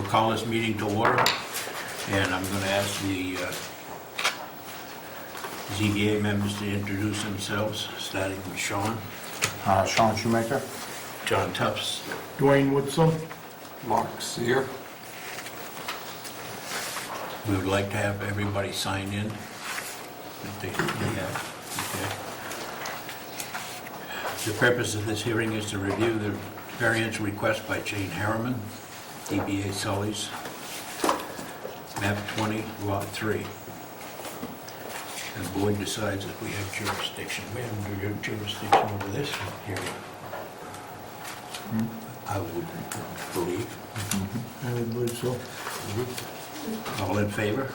call this meeting to order, and I'm going to ask the ZBA members to introduce themselves, starting with Sean. Sean Shoemaker. John Tufts. Dwayne Woodson. Mark Sear. We would like to have everybody sign in. If they have, okay. The purpose of this hearing is to review the variance request by Jane Harriman, DBA Sully's, map 20, lot 3. And the board decides if we have jurisdiction. We have jurisdiction over this hearing. I would believe. I would believe so. All in favor?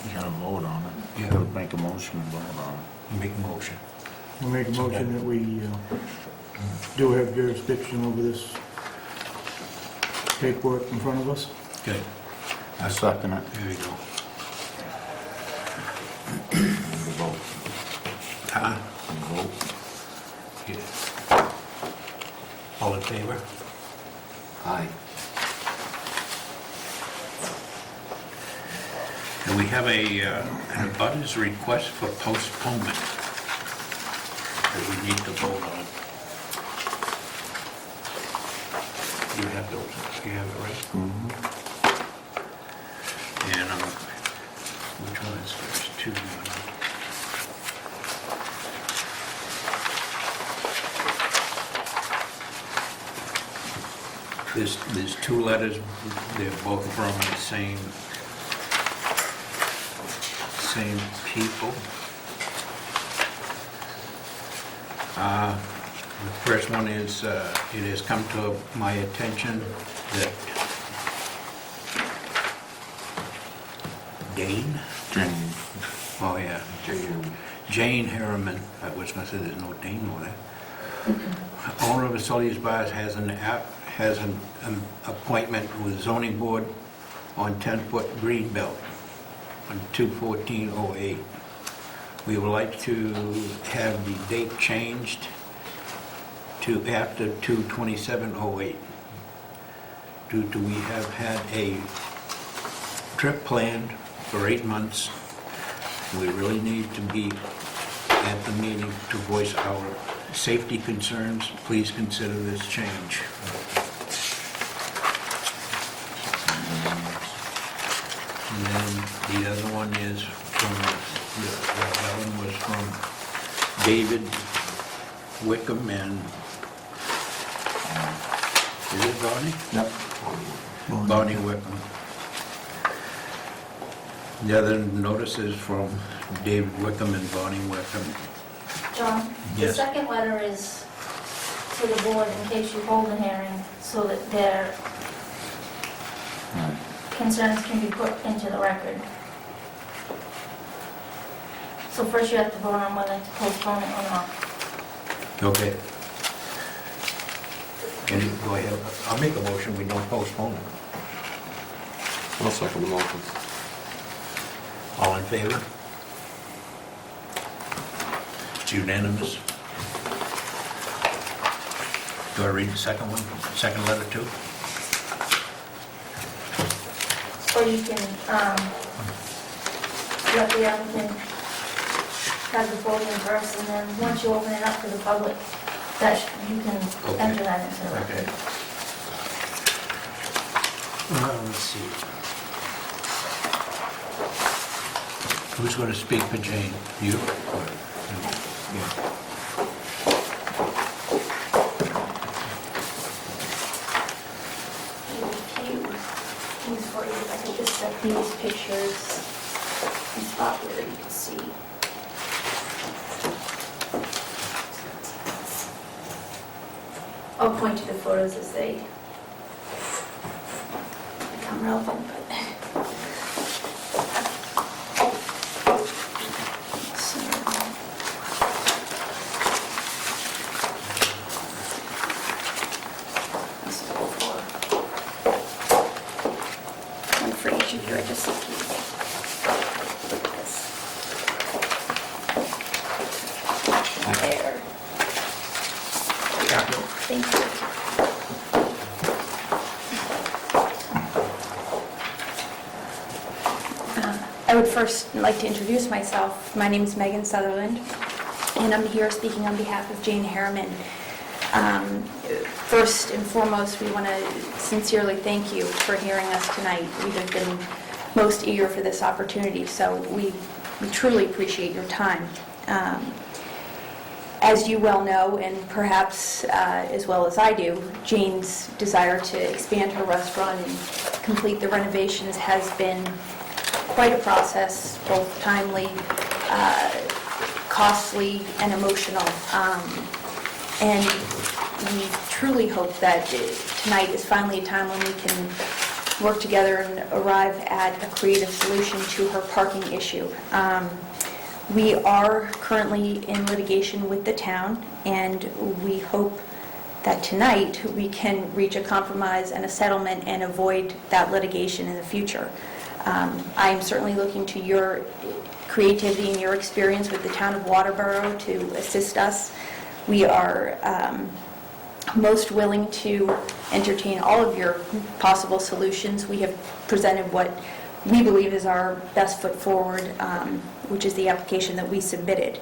You gotta vote on it. Yeah. You gotta make a motion and vote on it. Make a motion. We'll make a motion that we do have jurisdiction over this paperwork in front of us. Good. I second it. There you go. The vote. Huh? The vote. Yeah. All in favor? Aye. And we have an abutters request for postponement that we need to vote on. You have those, you have it right? And which one is first? Two. There's two letters, they're both from the same people. The first one is, it has come to my attention that Jane? Oh, yeah. Jane Harriman, I was gonna say there's no Dane over there. Owner of Sully's Bars has an appointment with zoning board on 10-foot green belt on 2/14/08. We would like to have the date changed to after 2/27/08. Due to we have had a trip planned for 8 months, we really need to be at the meeting to voice our safety concerns. Please consider this change. And then the other one is from, that one was from David Wickham and, is it Bonnie? Yep. Bonnie Wickham. The other notice is from David Wickham and Bonnie Wickham. John, the Yes. second letter is to the board in case you hold a hearing, so that their concerns can be put into the record. So first you have to vote on whether to postpone it or not. Okay. And you go ahead, I'll make a motion, we don't postpone it. I'll second the motion. All in favor? It's unanimous. Do I read the second one, second letter too? Or you can, let the applicant have the vote in first, and then once you open it up to the public, you can Okay. enter that into the record. Okay. Let's see. Who's going to speak for Jane? You? Yeah. These for you, I could just set these pictures in spot where you can see. I'll point to the photos as they become relevant, but. One for each of you, I just keep this. There. Thank you. I would first like to introduce myself. My name is Megan Sutherland, and I'm here speaking on behalf of Jane Harriman. First and foremost, we want to sincerely thank you for hearing us tonight. We have been most eager for this opportunity, so we truly appreciate your time. As you well know, and perhaps as well as I do, Jane's desire to expand her restaurant and complete the renovations has been quite a process, both timely, costly, and emotional. And we truly hope that tonight is finally a time when we can work together and arrive at a creative solution to her parking issue. We are currently in litigation with the town, and we hope that tonight we can reach a compromise and a settlement and avoid that litigation in the future. I am certainly looking to your creativity and your experience with the town of Waterboro to assist us. We are most willing to entertain all of your possible solutions. We have presented what we believe is our best foot forward, which is the application that we submitted.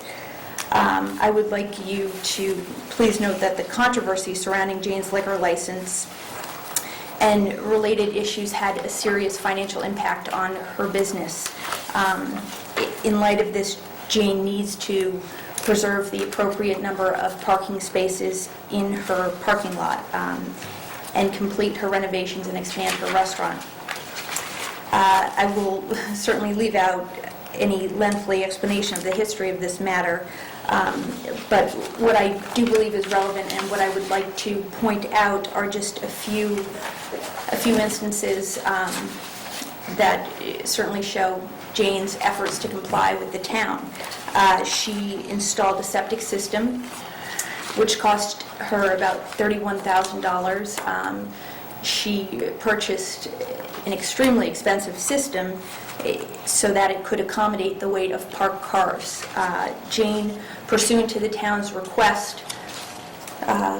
I would like you to please note that the controversy surrounding Jane's liquor license and related issues had a serious financial impact on her business. In light of this, Jane needs to preserve the appropriate number of parking spaces in her parking lot and complete her renovations and expand her restaurant. I will certainly leave out any lengthy explanation of the history of this matter, but what I do believe is relevant and what I would like to point out are just a few instances that certainly show Jane's efforts to comply with the town. She installed a septic system, which cost her about $31,000. She purchased an extremely expensive system so that it could accommodate the weight of parked cars. Jane, pursuant to the town's request,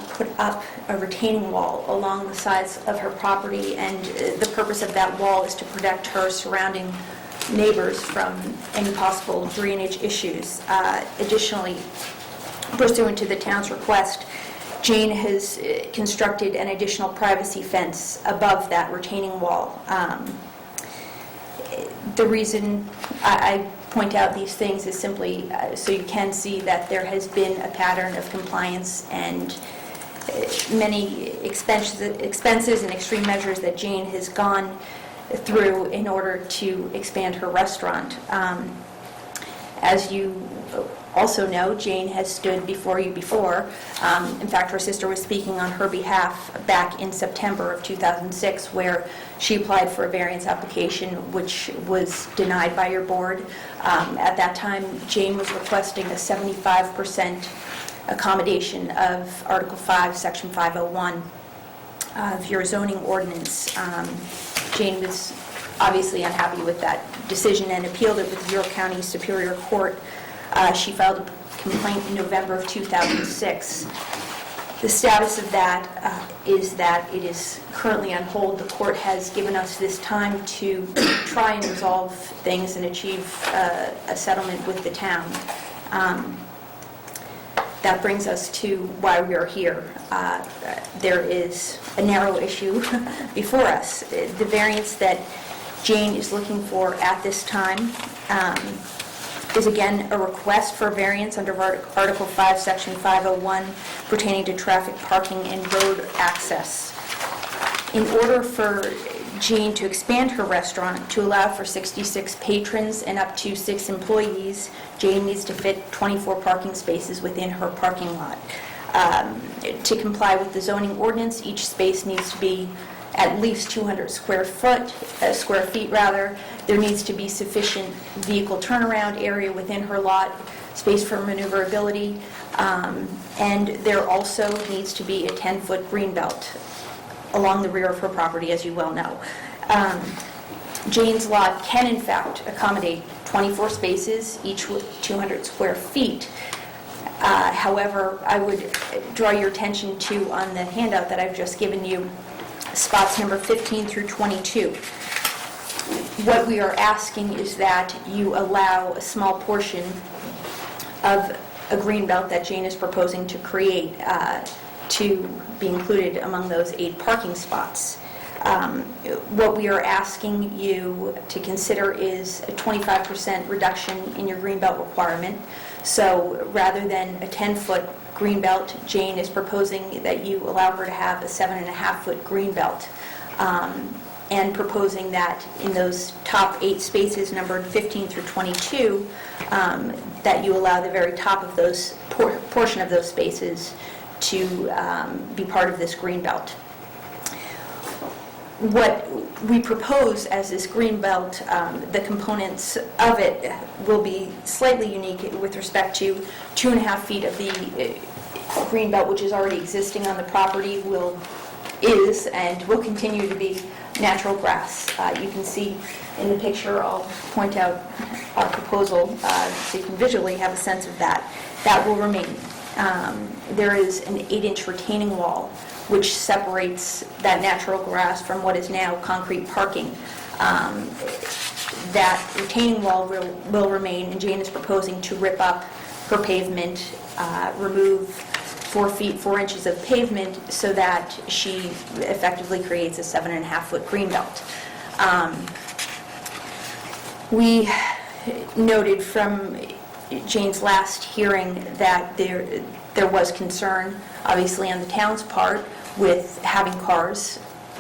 put up a retaining wall along the sides of her property, and the purpose of that wall is to protect her surrounding neighbors from any possible drainage issues. Additionally, pursuant to the town's request, Jane has constructed an additional privacy fence above that retaining wall. The reason I point out these things is simply so you can see that there has been a pattern of compliance and many expenses and extreme measures that Jane has gone through in order to expand her restaurant. As you also know, Jane has stood before you before. In fact, her sister was speaking on her behalf back in September of 2006, where she applied for a variance application, which was denied by your board. At that time, Jane was requesting a 75% accommodation of Article 5, Section 501 of your zoning ordinance. Jane was obviously unhappy with that decision and appealed it with York County Superior Court. She filed a complaint in November of 2006. The status of that is that it is currently on hold. The court has given us this time to try and resolve things and achieve a settlement with the town. That brings us to why we are here. There is a narrow issue before us. The variance that Jane is looking for at this time is again a request for variance under Article 5, Section 501 pertaining to traffic parking and road access. In order for Jane to expand her restaurant to allow for 66 patrons and up to 6 employees, Jane needs to fit 24 parking spaces within her parking lot. To comply with the zoning ordinance, each space needs to be at least 200 square feet. There needs to be sufficient vehicle turnaround area within her lot, space for maneuverability, and there also needs to be a 10-foot green belt along the rear of her property, as you well know. Jane's lot can in fact accommodate 24 spaces, each with 200 square feet. However, I would draw your attention to, on the handout that I've just given you, spots number 15 through 22. What we are asking is that you allow a small portion of a green belt that Jane is proposing to create to be included among those 8 parking spots. What we are asking you to consider is a 25% reduction in your green belt requirement. So rather than a 10-foot green belt, Jane is proposing that you allow her to have a 7.5-foot green belt. And proposing that in those top 8 spaces, numbered 15 through 22, that you allow the very top of those portion of those spaces to be part of this green belt. What we propose as this green belt, the components of it will be slightly unique with respect to 2.5 feet of the green belt, which is already existing on the property, is and will continue to be natural grass. You can see in the picture, I'll point out our proposal so you can visually have a sense of that. That will remain. There is an 8-inch retaining wall which separates that natural grass from what is now concrete parking. That retaining wall will remain, and Jane is proposing to rip up her pavement, remove 4 feet 4 inches of pavement so that she effectively creates a 7.5-foot green belt. We noted from Jane's last hearing that there was concern, obviously on the town's part, with having cars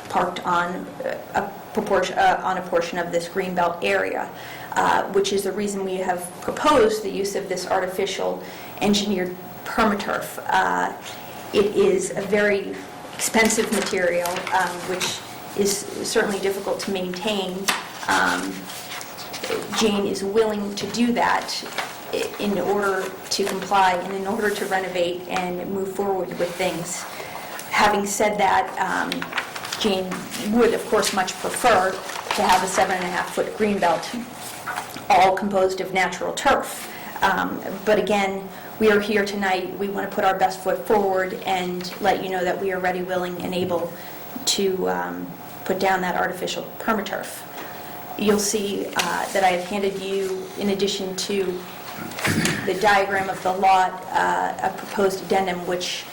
parked on a portion of this green belt area, which is the reason we have proposed the use of this artificial engineered permaturf. It is a very expensive material, which is certainly difficult to maintain. Jane is willing to do that in order to comply and in order to renovate and move forward with things. Having said that, Jane would, of course, much prefer to have a 7.5-foot green belt, all composed of natural turf. But again, we are here tonight. We want to put our best foot forward and let you know that we are ready, willing, and able to put down that artificial permaturf. You'll see that I have handed you, in addition to the diagram of the lot, a proposed addendum, which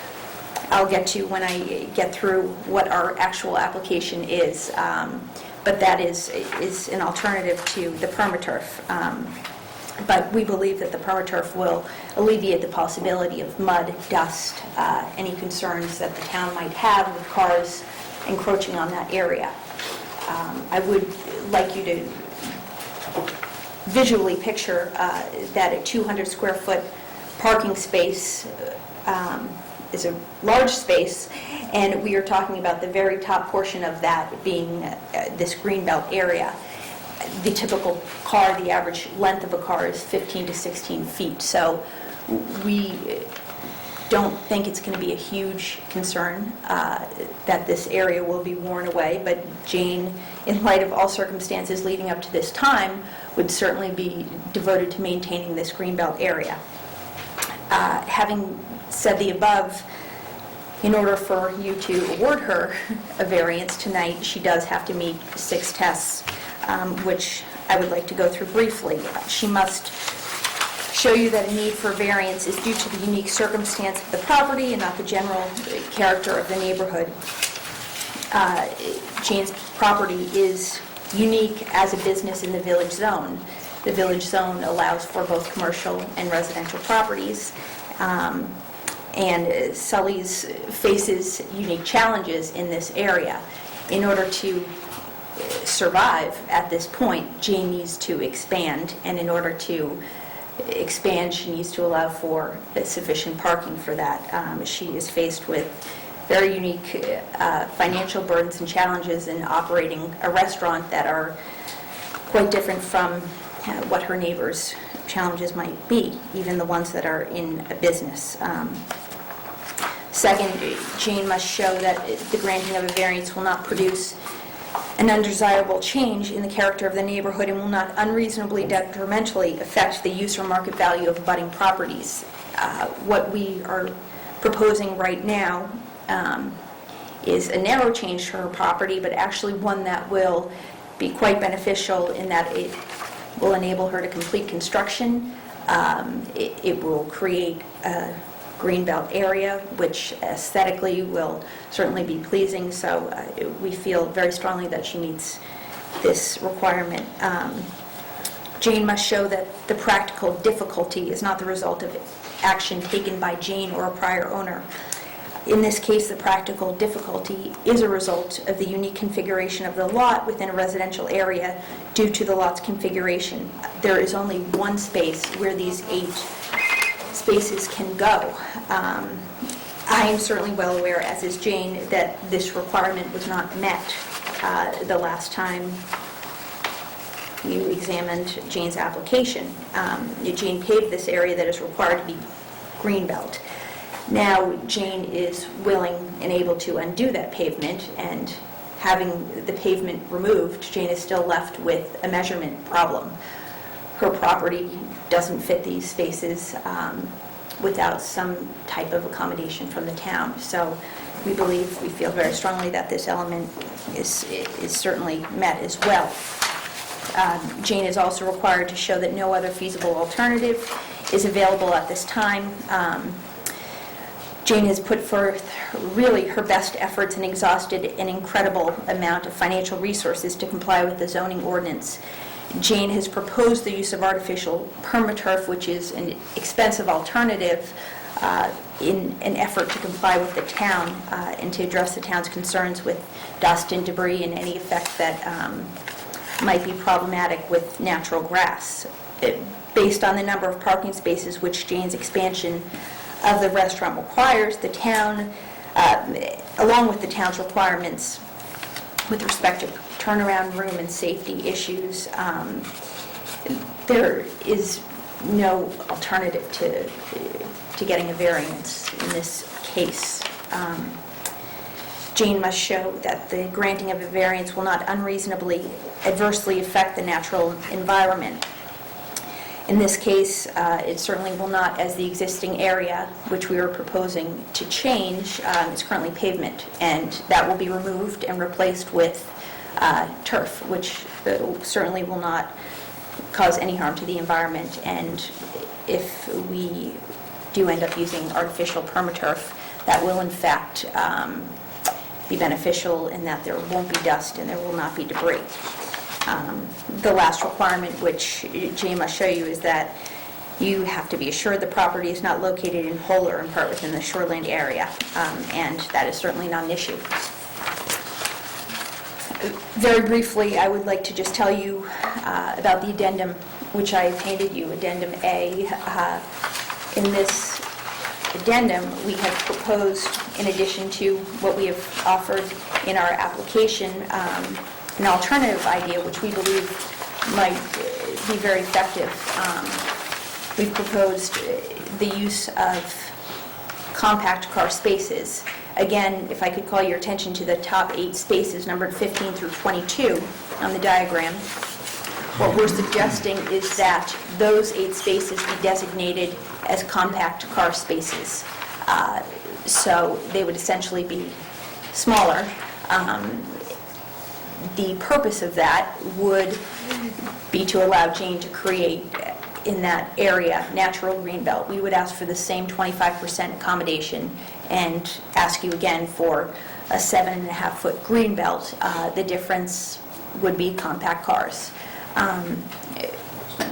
I'll get to when I get through what our actual application is. But that is an alternative to the permaturf. But we believe that the permaturf will alleviate the possibility of mud, dust, any concerns that the town might have with cars encroaching on that area. I would like you to visually picture that a 200 square foot parking space is a large space, and we are talking about the very top portion of that being this greenbelt area. The typical car, the average length of a car is 15 to 16 feet, so we don't think it's going to be a huge concern that this area will be worn away, but Jane, in light of all circumstances leading up to this time, would certainly be devoted to maintaining this greenbelt area. Having said the above, in order for you to award her a variance tonight, she does have to meet 6 tests, which I would like to go through briefly. She must show you that a need for variance is due to the unique circumstance of the property and not the general character of the neighborhood. Jane's property is unique as a business in the village zone. The village zone allows for both commercial and residential properties, and Sully's faces unique challenges in this area. In order to survive at this point, Jane needs to expand, and in order to expand, she needs to allow for sufficient parking for that. She is faced with very unique financial burdens and challenges in operating a restaurant that are quite different from what her neighbors' challenges might be, even the ones that are in a business. Second, Jane must show that the granting of a variance will not produce an undesirable change in the character of the neighborhood and will not unreasonably detrimentally affect the use or market value of abutting properties. What we are proposing right now is a narrow change to her property, but actually one that will be quite beneficial in that it will enable her to complete construction. It will create a greenbelt area, which aesthetically will certainly be pleasing, so we feel very strongly that she meets this requirement. Jane must show that the practical difficulty is not the result of action taken by Jane or a prior owner. In this case, the practical difficulty is a result of the unique configuration of the lot within a residential area due to the lot's configuration. There is only one space where these 8 spaces can go. I am certainly well aware, as is Jane, that this requirement was not met the last time you examined Jane's application. Jane paved this area that is required to be greenbelt. Now, Jane is willing and able to undo that pavement, and having the pavement removed, Jane is still left with a measurement problem. Her property doesn't fit these spaces without some type of accommodation from the town. So we feel very strongly that this element is certainly met as well. Jane is also required to show that no other feasible alternative is available at this time. Jane has put forth really her best efforts and exhausted an incredible amount of financial resources to comply with the zoning ordinance. Jane has proposed the use of artificial permaturf, which is an expensive alternative in an effort to comply with the town and to address the town's concerns with dust and debris and any effect that might be problematic with natural grass. Based on the number of parking spaces which Jane's expansion of the restaurant requires, the town, along with the town's requirements with respect to turnaround room and safety issues, there is no alternative to getting a variance in this case. Jane must show that the granting of a variance will not unreasonably adversely affect the natural environment. In this case, it certainly will not, as the existing area, which we are proposing to change, is currently pavement, and that will be removed and replaced with turf, which certainly will not cause any harm to the environment. And if we do end up using artificial permaturf, that will in fact be beneficial in that there won't be dust and there will not be debris. The last requirement, which Jane must show you, is that you have to be assured the property is not located in whole or in part within the shoreland area, and that is certainly not an issue. Very briefly, I would like to just tell you about the addendum, which I have handed you, Addendum A. In this addendum, we have proposed, in addition to what we have offered in our application, an alternative idea which we believe might be very effective. We've proposed the use of compact car spaces. Again, if I could call your attention to the top 8 spaces, numbered 15 through 22 on the diagram. What we're suggesting is that those 8 spaces be designated as compact car spaces. So they would essentially be smaller. The purpose of that would be to allow Jane to create in that area natural greenbelt. We would ask for the same 25% accommodation and ask you again for a 7.5-foot greenbelt. The difference would be compact cars.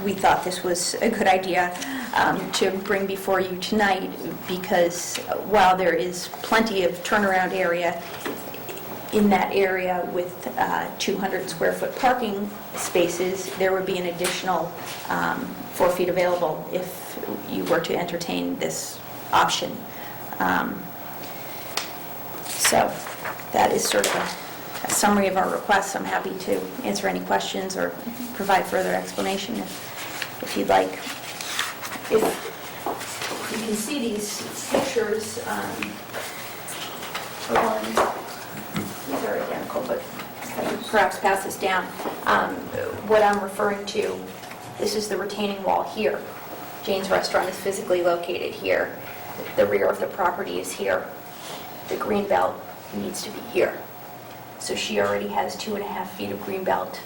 We thought this was a good idea to bring before you tonight because while there is plenty of turnaround area in that area with 200 square foot parking spaces, there would be an additional 4 feet available if you were to entertain this option. So that is sort of a summary of our requests. I'm happy to answer any questions or provide further explanation if you'd like. If you can see these pictures, these are identical, but I could perhaps pass this down. What I'm referring to, this is the retaining wall here. Jane's Restaurant is physically located here. The rear of the property is here. The greenbelt needs to be here. So she already has 2.5 feet of greenbelt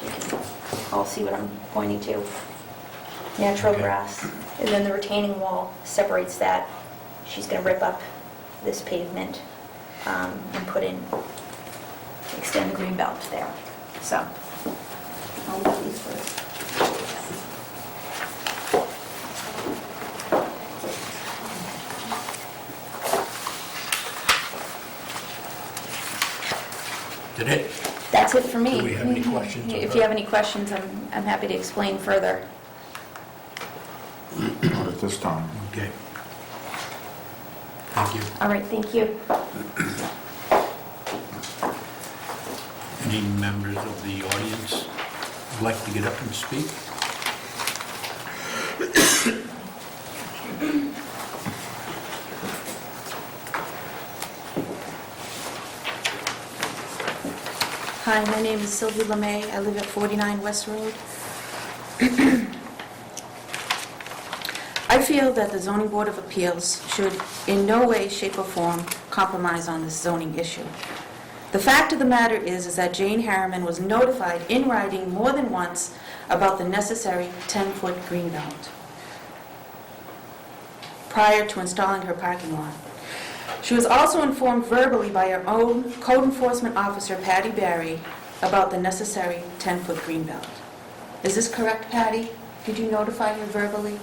You can all see what I'm pointing to. Natural Okay. grass. And then the retaining wall separates that. She's going to rip up this pavement and put in, extend the green belt there. So, I'll leave these first. Did it? That's it for me. Do we have any questions of If her? you have any questions, I'm happy to explain further. Not at this time. Okay. Thank you. All right, thank you. Any members of the audience would like to get up and speak? Hi, my name is Sylvie Lemay. I live at 49 West Road. I feel that the Zoning Board of Appeals should in no way, shape, or form compromise on this zoning issue. The fact of the matter is that Jane Harriman was notified in writing more than once about the necessary 10-foot green belt prior to installing her parking lot. She was also informed verbally by her own code enforcement officer, Patty Barry, about the necessary 10-foot green belt. Is this correct, Patty? Did you notify her verbally?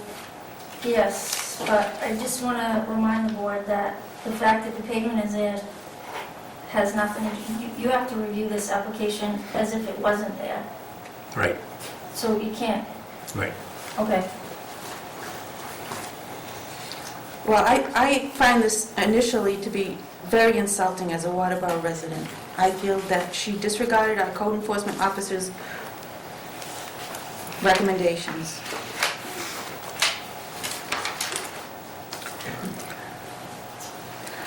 Yes, but I just want to remind the board that the fact that the pavement is there has nothing, you have to review this application as if it wasn't there. Right, So you can't, right. okay. Well, I find this initially to be very insulting as a Waterboro resident. I feel that she disregarded our code enforcement officer's recommendations.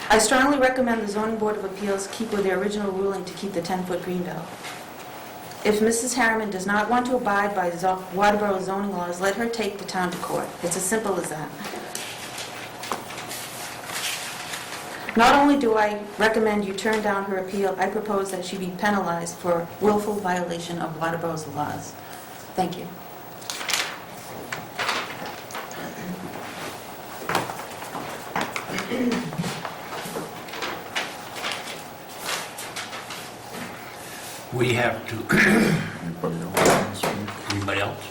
I strongly recommend the Zoning Board of Appeals keep with their original ruling to keep the 10-foot green belt. If Mrs. Harriman does not want to abide by Waterboro zoning laws, let her take the town to court. It's as simple as that. Not only do I recommend you turn down her appeal, I propose that she be penalized for willful violation of Waterboro's laws. Thank you. We have to, Anybody else want to speak? anybody else?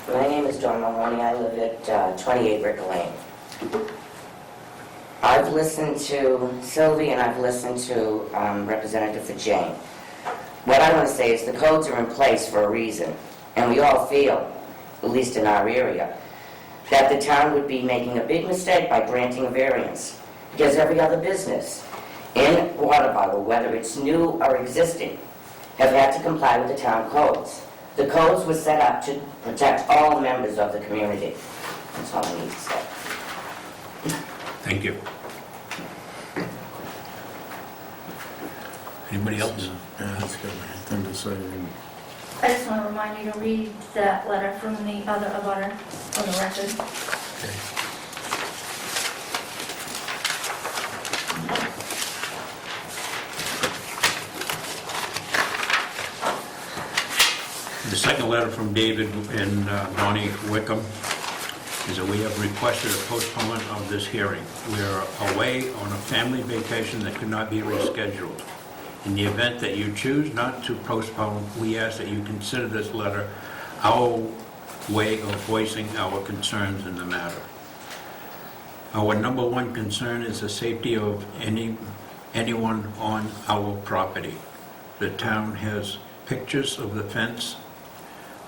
My name is Dawn Mahoney. I live at 28 Ricker Lane. I've listened to Sylvie and I've listened to Representative for Jane. What I want to say is the codes are in place for a reason, and we all feel, at least in our area, that the town would be making a big mistake by granting a variance, because every other business in Waterboro, whether it's new or existing, have had to comply with the town codes. The codes were set up to protect all members of the community. That's all I need to say. Thank you. Anybody else? Yeah, he's got anything to say. I just want to remind you to read that letter from the other abutter for the record. The second letter from David and Bonnie Wickham is that we have requested a postponement of this hearing. We are away on a family vacation that could not be rescheduled. In the event that you choose not to postpone, we ask that you consider this letter our way of voicing our concerns in the matter. Our number one concern is the safety of anyone on our property. The town has pictures of the fence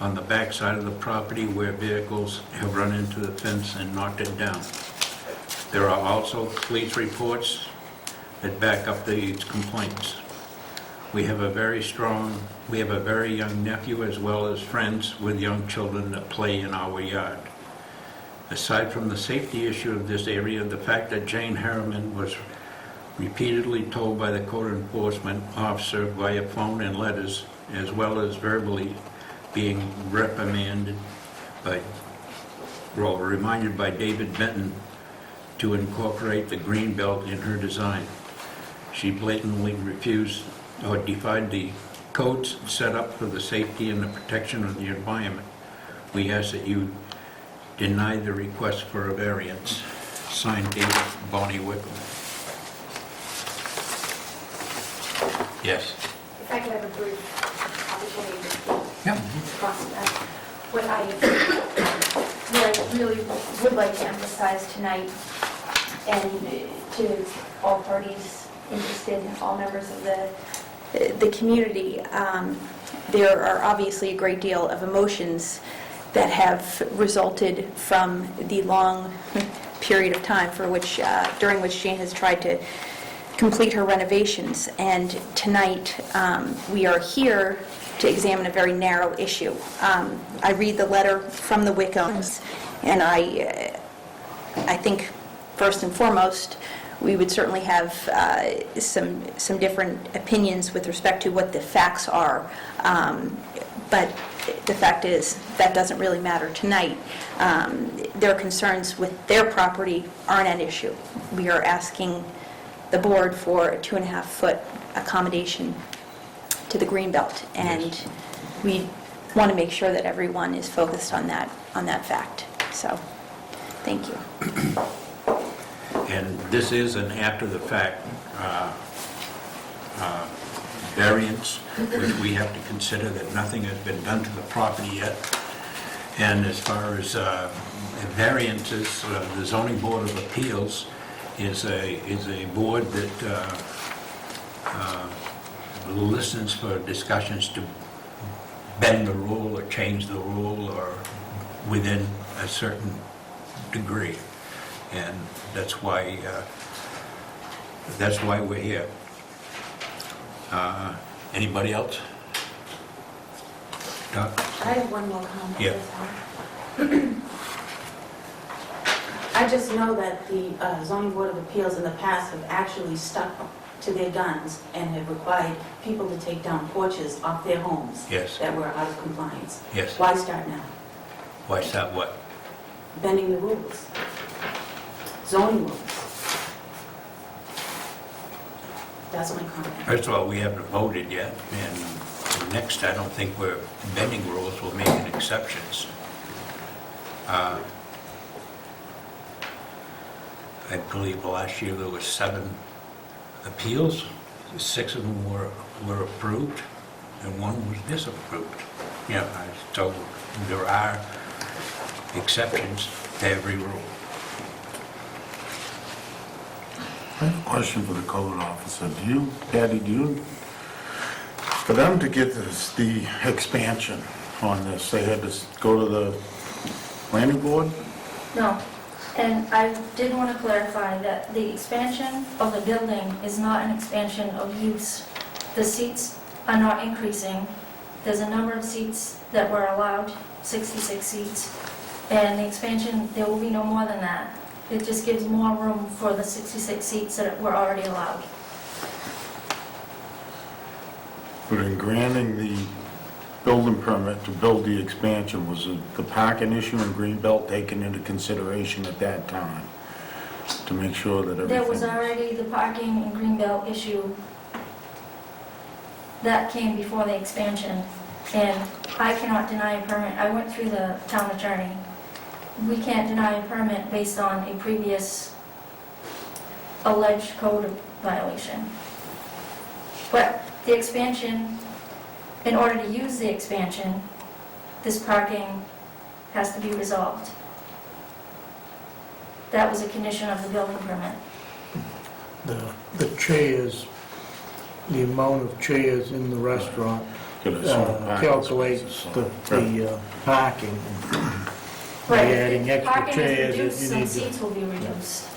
on the back side of the property where vehicles have run into the fence and knocked it down. There are also police reports that back up these complaints. We have a very young nephew as well as friends with young children that play in our yard. Aside from the safety issue of this area, the fact that Jane Harriman was repeatedly told by the code enforcement officer via phone and letters, as well as verbally being reprimanded reminded by David Benton to incorporate the green belt in her design. She blatantly refused or defied the codes set up for the safety and the protection of the environment. We ask that you deny the request for a variance. Signed, David Bonnie Wickham. Yes. If I could have a brief opportunity to speak. Yeah. What I really would like to emphasize tonight, and to all parties interested, all members of the community, there are obviously a great deal of emotions that have resulted from the long period of time during which Jane has tried to complete her renovations. And tonight, we are here to examine a very narrow issue. I read the letter from the Wickhams, and I think, first and foremost, we would certainly have some different opinions with respect to what the facts are. But the fact is, that doesn't really matter tonight. Their concerns with their property aren't an issue. We are asking the board for a 2.5-foot accommodation to the greenbelt, and we want to make sure that everyone is focused on that fact. So, thank you. And this is an after-the-fact variance, which we have to consider that nothing has been done to the property yet. And as far as variances, the Zoning Board of Appeals is a board that listens for discussions to bend the rule or change the rule or within a certain degree. And that's why we're here. Anybody else? Doc? I have one more comment. Yeah. I just know that the zoning board of appeals in the past have actually stuck to their guns and have required people to take down porches off their homes Yes. that were out of compliance. Yes. Why start now? Why is that what? Bending the rules, zoning rules. That's my comment. First of all, we haven't voted yet, and next, I don't think we're bending rules, we're making exceptions. I believe last year there were 7 appeals, 6 of them were approved, and 1 was disapproved. Yeah, so there are exceptions to every rule. I have a question for the code officer. Patty, for them to get the expansion on this, they had to go to the planning board? No, and I did want to clarify that the expansion of the building is not an expansion of use. The seats are not increasing. There's a number of seats that were allowed, 66 seats, and the expansion, there will be no more than that. It just gives more room for the 66 seats that were already allowed. But in granting the building permit to build the expansion, was the parking issue in Greenbelt taken into consideration at that time? To make sure that everything... There was already the parking and greenbelt issue that came before the expansion, and I cannot deny a permit. I went through the town attorney. We can't deny a permit based on a previous alleged code violation. But the expansion, in order to use the expansion, this parking has to be resolved. That was a condition of the building permit. The chairs, the amount of chairs in the restaurant Could have some parking calculates spaces, the parking. By Right, adding if extra parking is chairs, reduced, you some need to... seats will be reduced.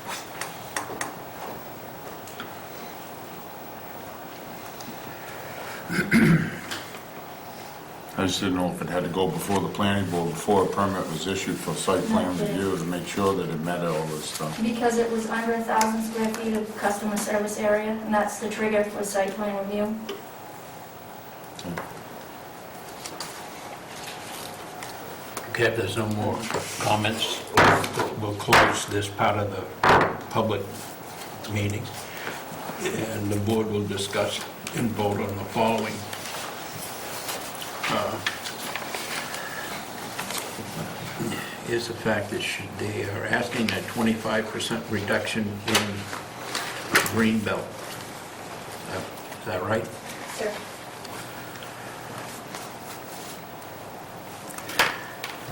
I just didn't know if it had to go before the planning board, before a permit was issued for site plan No, it didn't. review to make sure that it met all this stuff. Because it was under 1,000 square feet of customer service area, and that's the trigger for site plan review. Okay, if there's no more comments, we'll close this part of the public meeting. and the board will discuss and vote on the following. Is the fact that they are asking a 25% reduction in green belt. Is that right? Sir.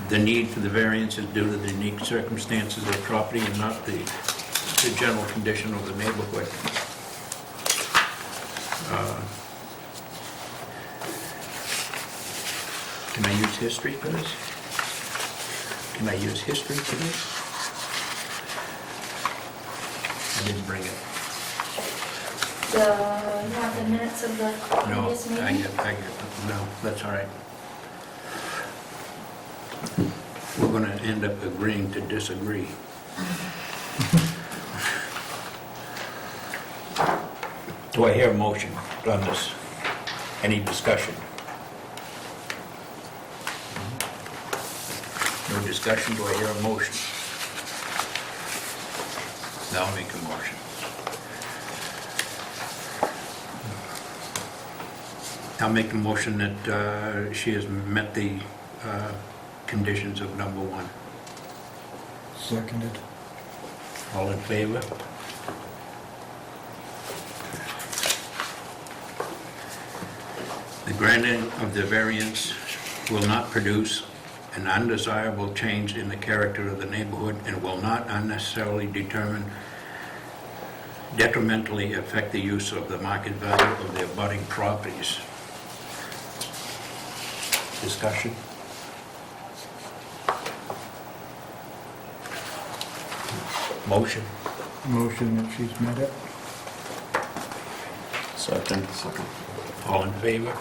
The need for the variance is due to the unique circumstances of the property and not the general condition of the neighborhood. Can I use history for this? Can I use history for this? I didn't bring it. You have the minutes of the No, previous I meeting? get, no, that's all right. We're going to end up agreeing to disagree. Do I hear a motion on this? Any discussion? No discussion, do I hear a motion? Now I'll make a motion. I'll make a motion that she has met the conditions of number 1. Seconded. All in favor? The granting of the variance will not produce an undesirable change in the character of the neighborhood and will not unnecessarily detrimentally affect the use of the market value of the abutting properties. Discussion? Motion? Motion that she's met it. Second. All in favor?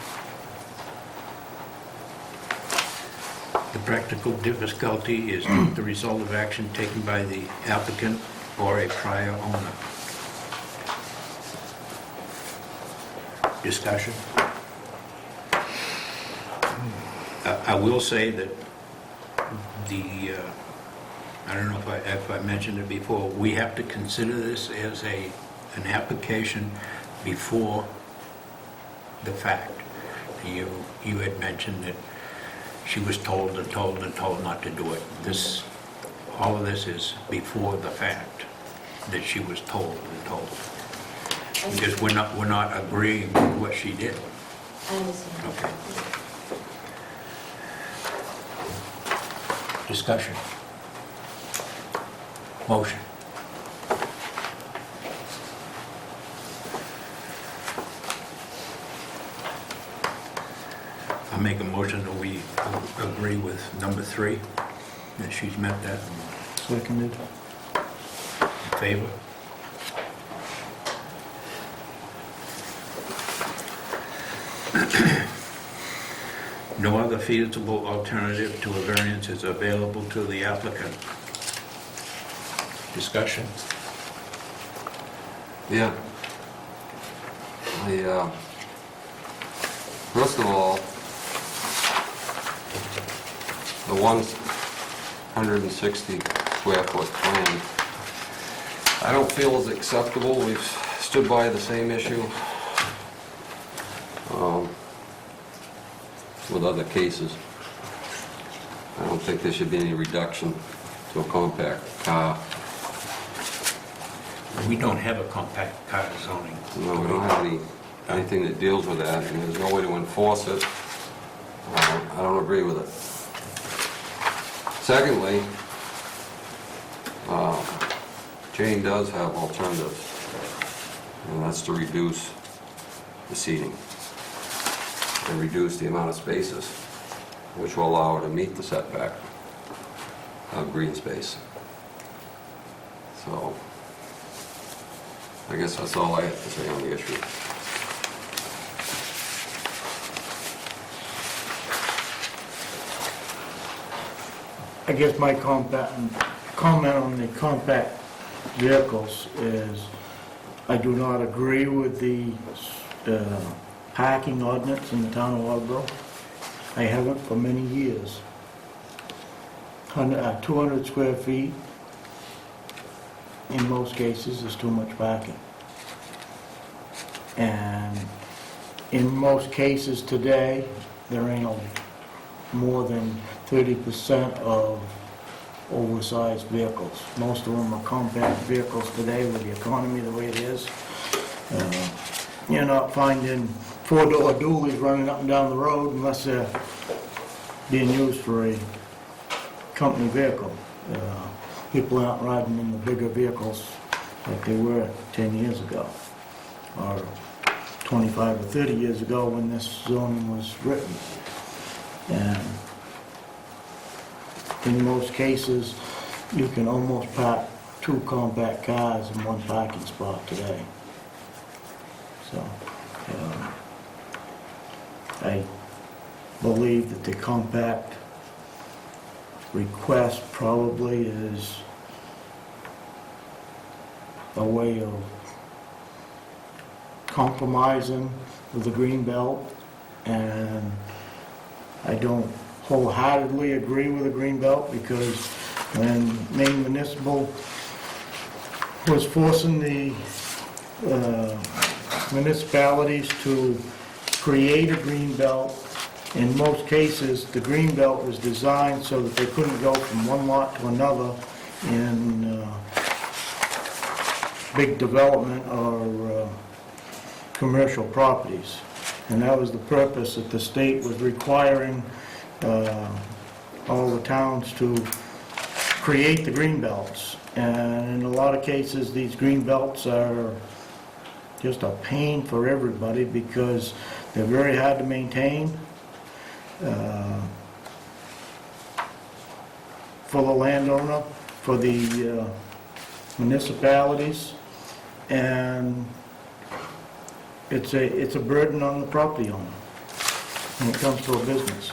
The practical difficulty is not the result of action taken by the applicant or a prior owner. Discussion? I will say that I don't know if I mentioned it before, we have to consider this as an application before the fact. You had mentioned that she was told and told and told not to do it. All of this is before the fact that she was told and told. Because we're not agreeing with what she did. I understand. Okay. Discussion. Motion. I'll make a motion that we agree with number 3, that she's met that. Seconded. In favor? No other feasible alternative to a variance is available to the applicant. Discussion? Yeah. First of all, the 160 square foot plan, I don't feel is acceptable. We've stood by the same issue with other cases. I don't think there should be any reduction to a compact car. We don't have a compact car zoning. No, we don't have anything that deals with that, and there's no way to enforce it. I don't agree with it. Secondly, Jane does have alternatives, and that's to reduce the seating and reduce the amount of spaces, which will allow her to meet the setback of green space. So, I guess that's all I have to say on the issue. I guess my comment on the compact vehicles is, I do not agree with the parking ordinance in the town of Waldeboro. I haven't for many years. 200 square feet, in most cases, is too much parking. And in most cases today, there ain't more than 30% of oversized vehicles. Most of them are compact vehicles today with the economy the way it is. You're not finding four-door dualies running up and down the road unless they're being used for a company vehicle. People aren't riding in the bigger vehicles like they were 10 years ago, or 25 or 30 years ago when this zoning was written. And in most cases, you can almost park 2 compact cars in one parking spot today. So, I believe that the compact request probably is a way of compromising with the green belt, and I don't wholeheartedly agree with the green belt, because when Maine Municipal was forcing the municipalities to create a green belt, in most cases, the green belt was designed so that they couldn't go from one lot to another in big development or commercial properties. And that was the purpose, that the state was requiring all the towns to create the green belts. And in a lot of cases, these green belts are just a pain for everybody because they're very hard to maintain. For the landowner, for the municipalities, and it's a burden on the property owner when it comes to a business.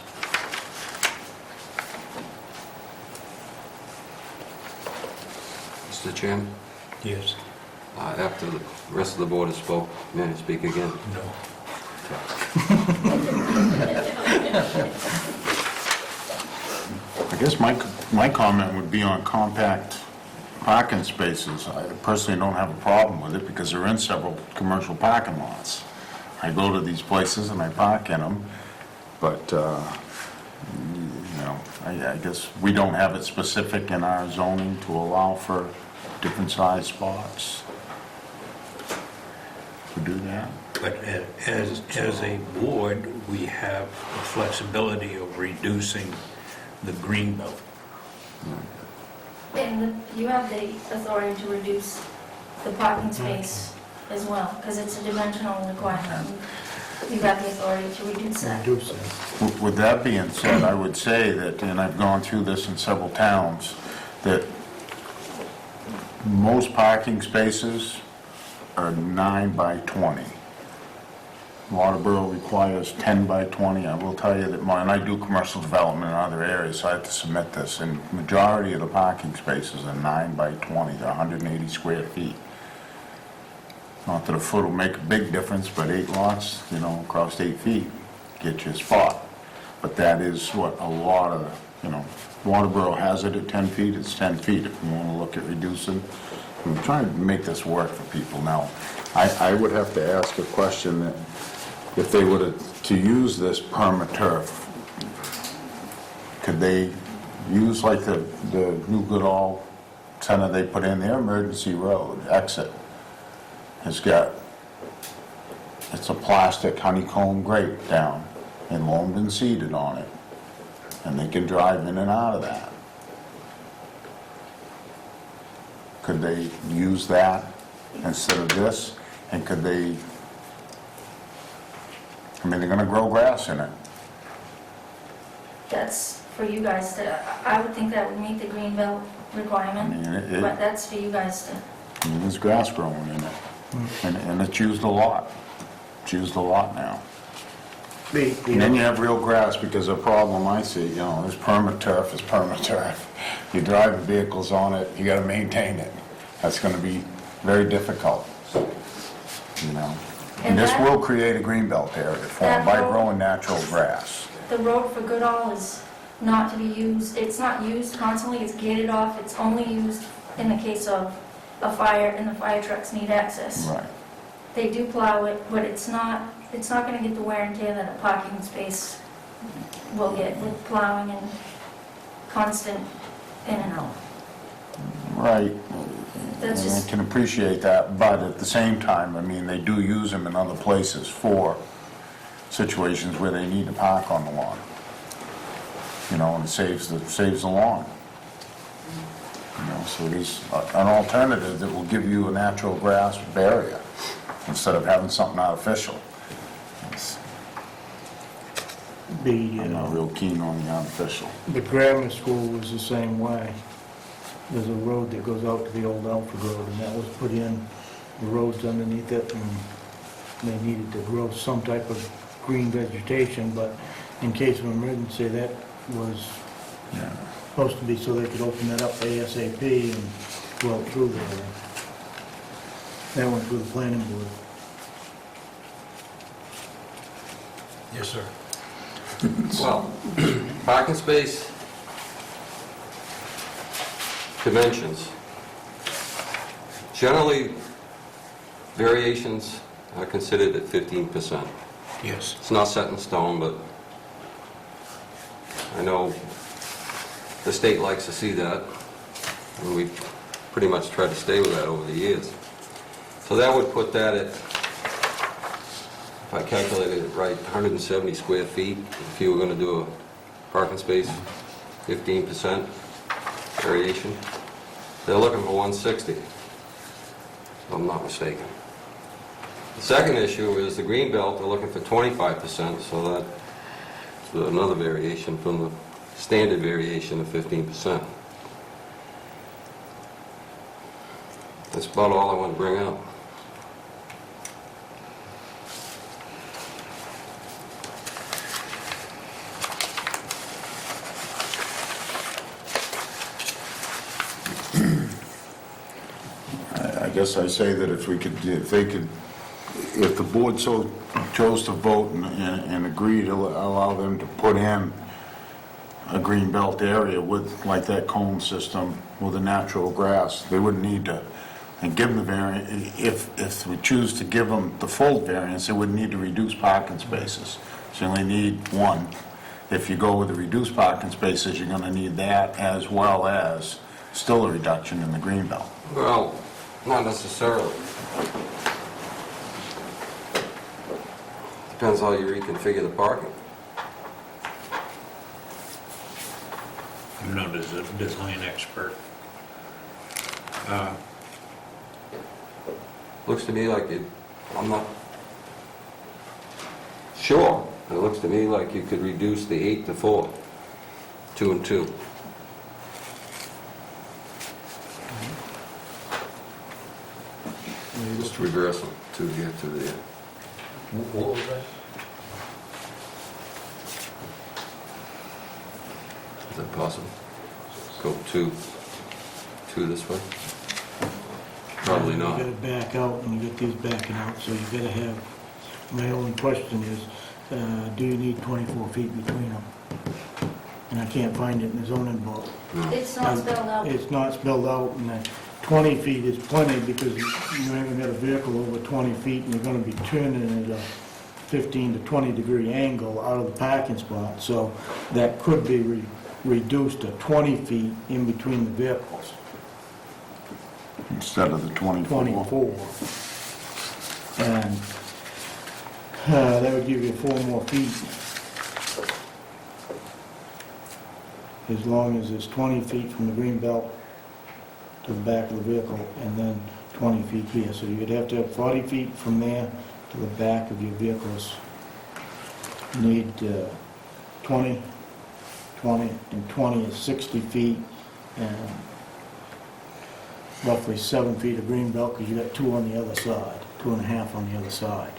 Mr. Chairman, Yes. after the rest of the board has spoke, may I speak again? No. I guess my comment would be on compact parking spaces. I personally don't have a problem with it because they're in several commercial parking lots. I go to these places and I park in them, but, I guess we don't have it specific in our zoning to allow for different size spots. We do that. But as a board, we have the flexibility of reducing the green belt. And you have the authority to reduce the parking space as well, because it's a dimensional requirement. You've got the authority to reduce that. Reduce it. With that being said, I would say that, and I've gone through this in several towns, that most parking spaces are 9 by 20. Waterboro requires 10 by 20. I will tell you that, and I do commercial development in other areas, so I have to submit this, and majority of the parking spaces are 9 by 20, they're 180 square feet. Not that a foot will make a big difference, but 8 lots, across 8 feet, get you a spot. But that is what a lot of, Waterboro has it at 10 feet, it's 10 feet if you want to look at reducing. I'm trying to make this work for people. Now, I would have to ask a question that if they were to use this perma-turf, could they use like the New Goodall Center they put in, their emergency road exit has got, it's a plastic honeycomb grate down and loamed and seeded on it, and they can drive in and out of that. Could they use that instead of this? And could they, they're gonna grow grass in it. That's for you guys to, I would think that would meet the green belt requirement, but that's for you guys to. There's grass growing in it. And it's used a lot. It's used a lot now. And then you have real grass, because the problem I see, this perma-turf is perma-turf. You're driving vehicles on it, you gotta maintain it. That's gonna be very difficult, And this will create a greenbelt area for them by growing natural grass. The road for Goodall is not to be used, it's not used constantly, it's gated off, it's only used in the case of a fire and the fire trucks need access. Right. They do plow it, but it's not gonna get the wear and tear that a parking space will get with plowing and constant in and out. Right. That's And I just, can appreciate that, but at the same time, I mean, they do use them in other places for situations where they need to park on the lawn. You know, and it saves the lawn. You know, so there's an alternative that will give you a natural grass barrier instead of having something artificial. It's- I'm not real keen on the artificial. The grammar school was the same way. There's a road that goes out to the old Alfred Road, and that was put in, the road's underneath it, and they needed to grow some type of green vegetation, but in case of emergency, that was Yeah. supposed to be so they could open that up ASAP and go out through there. That went through the planning board. Yes, sir. Well, parking space dimensions. Generally, variations are considered at 15%. Yes. It's not set in stone, but I know the state likes to see that, and we pretty much tried to stay with that over the years. So that would put that at, if I calculated it right, 170 square feet, if you were going to do a parking space, 15% variation. They're looking for 160, if I'm not mistaken. The second issue is the green belt, they're looking for 25%, so that's another variation from the standard variation of 15%. That's about all I want to bring up. I guess I say that if the board so chose to vote and agree to allow them to put in a green belt area with, like that cone system with a natural grass, they wouldn't need to, and give them the variance, if we choose to give them the full variance, they wouldn't need to reduce parking spaces. So you only need one. If you go with the reduced parking spaces, you're gonna need that as well as still a reduction in the green belt. Well, not necessarily. Depends how you reconfigure the parking. I'm not a design expert. Looks to me like it, I'm not sure. It looks to me like you could reduce the 8 to 4, 2 and 2. Just reverse them, 2 here, 2 there. What was that? Is that possible? Go 2 this way? Probably not. You gotta back out, and you get these backing out, so you gotta have, my only question is, do you need 24 feet between them? And I can't find it in the zoning book. it's not spelled out. It's not spelled out, and 20 feet is plenty, because you haven't got a vehicle over 20 feet, and you're gonna be turning at a 15 to 20 degree angle out of the parking spot, so that could be reduced to 20 feet in between the vehicles. Instead of the 24. 24. And that would give you 4 more feet. As long as it's 20 feet from the green belt to the back of the vehicle, and then 20 feet here. So you'd have to have 40 feet from there to the back of your vehicles. You need 20, 20, and 20 is 60 feet, and roughly 7 feet of green belt, because you got 2 on the other side, 2.5 on the other side.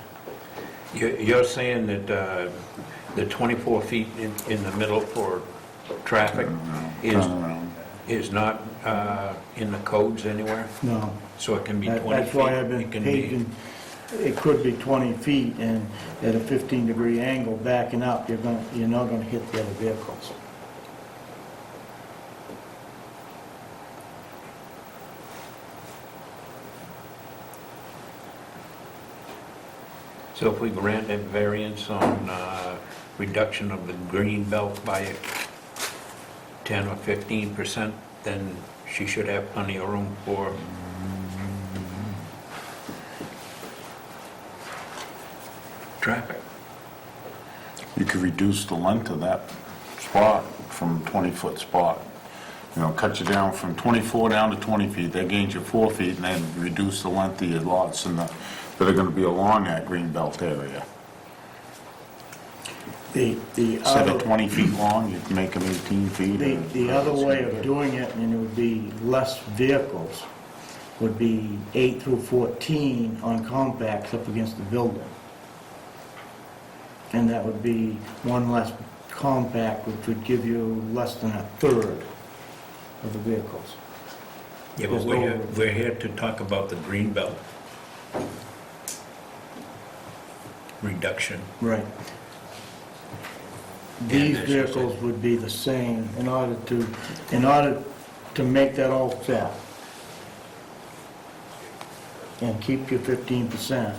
You're saying that the 24 feet in the middle for traffic Turn around. is not in the codes anywhere? No. So it can be 20 feet? That's why I've been It can be- paving, it could be 20 feet, and at a 15-degree angle backing up, you're not gonna hit the other vehicles. So if we grant a variance on reduction of the green belt by 10 or 15%, then she should have plenty of room for traffic. You could reduce the length of that spot from 20-foot spot. You know, cut you down from 24 down to 20 feet, that gains you 4 feet, and then reduce the length of your lots that are gonna be along that green belt area. The Instead of other, 20 feet long, you can make them 18 feet. the other way of doing it, and it would be less vehicles, would be 8 through 14 on compacts up against the building. And that would be one less compact, which would give you less than a third of the vehicles. Yeah, but we're here to talk about the green belt reduction. Right. These vehicles would be the same in order to make that all fit and keep your 15%.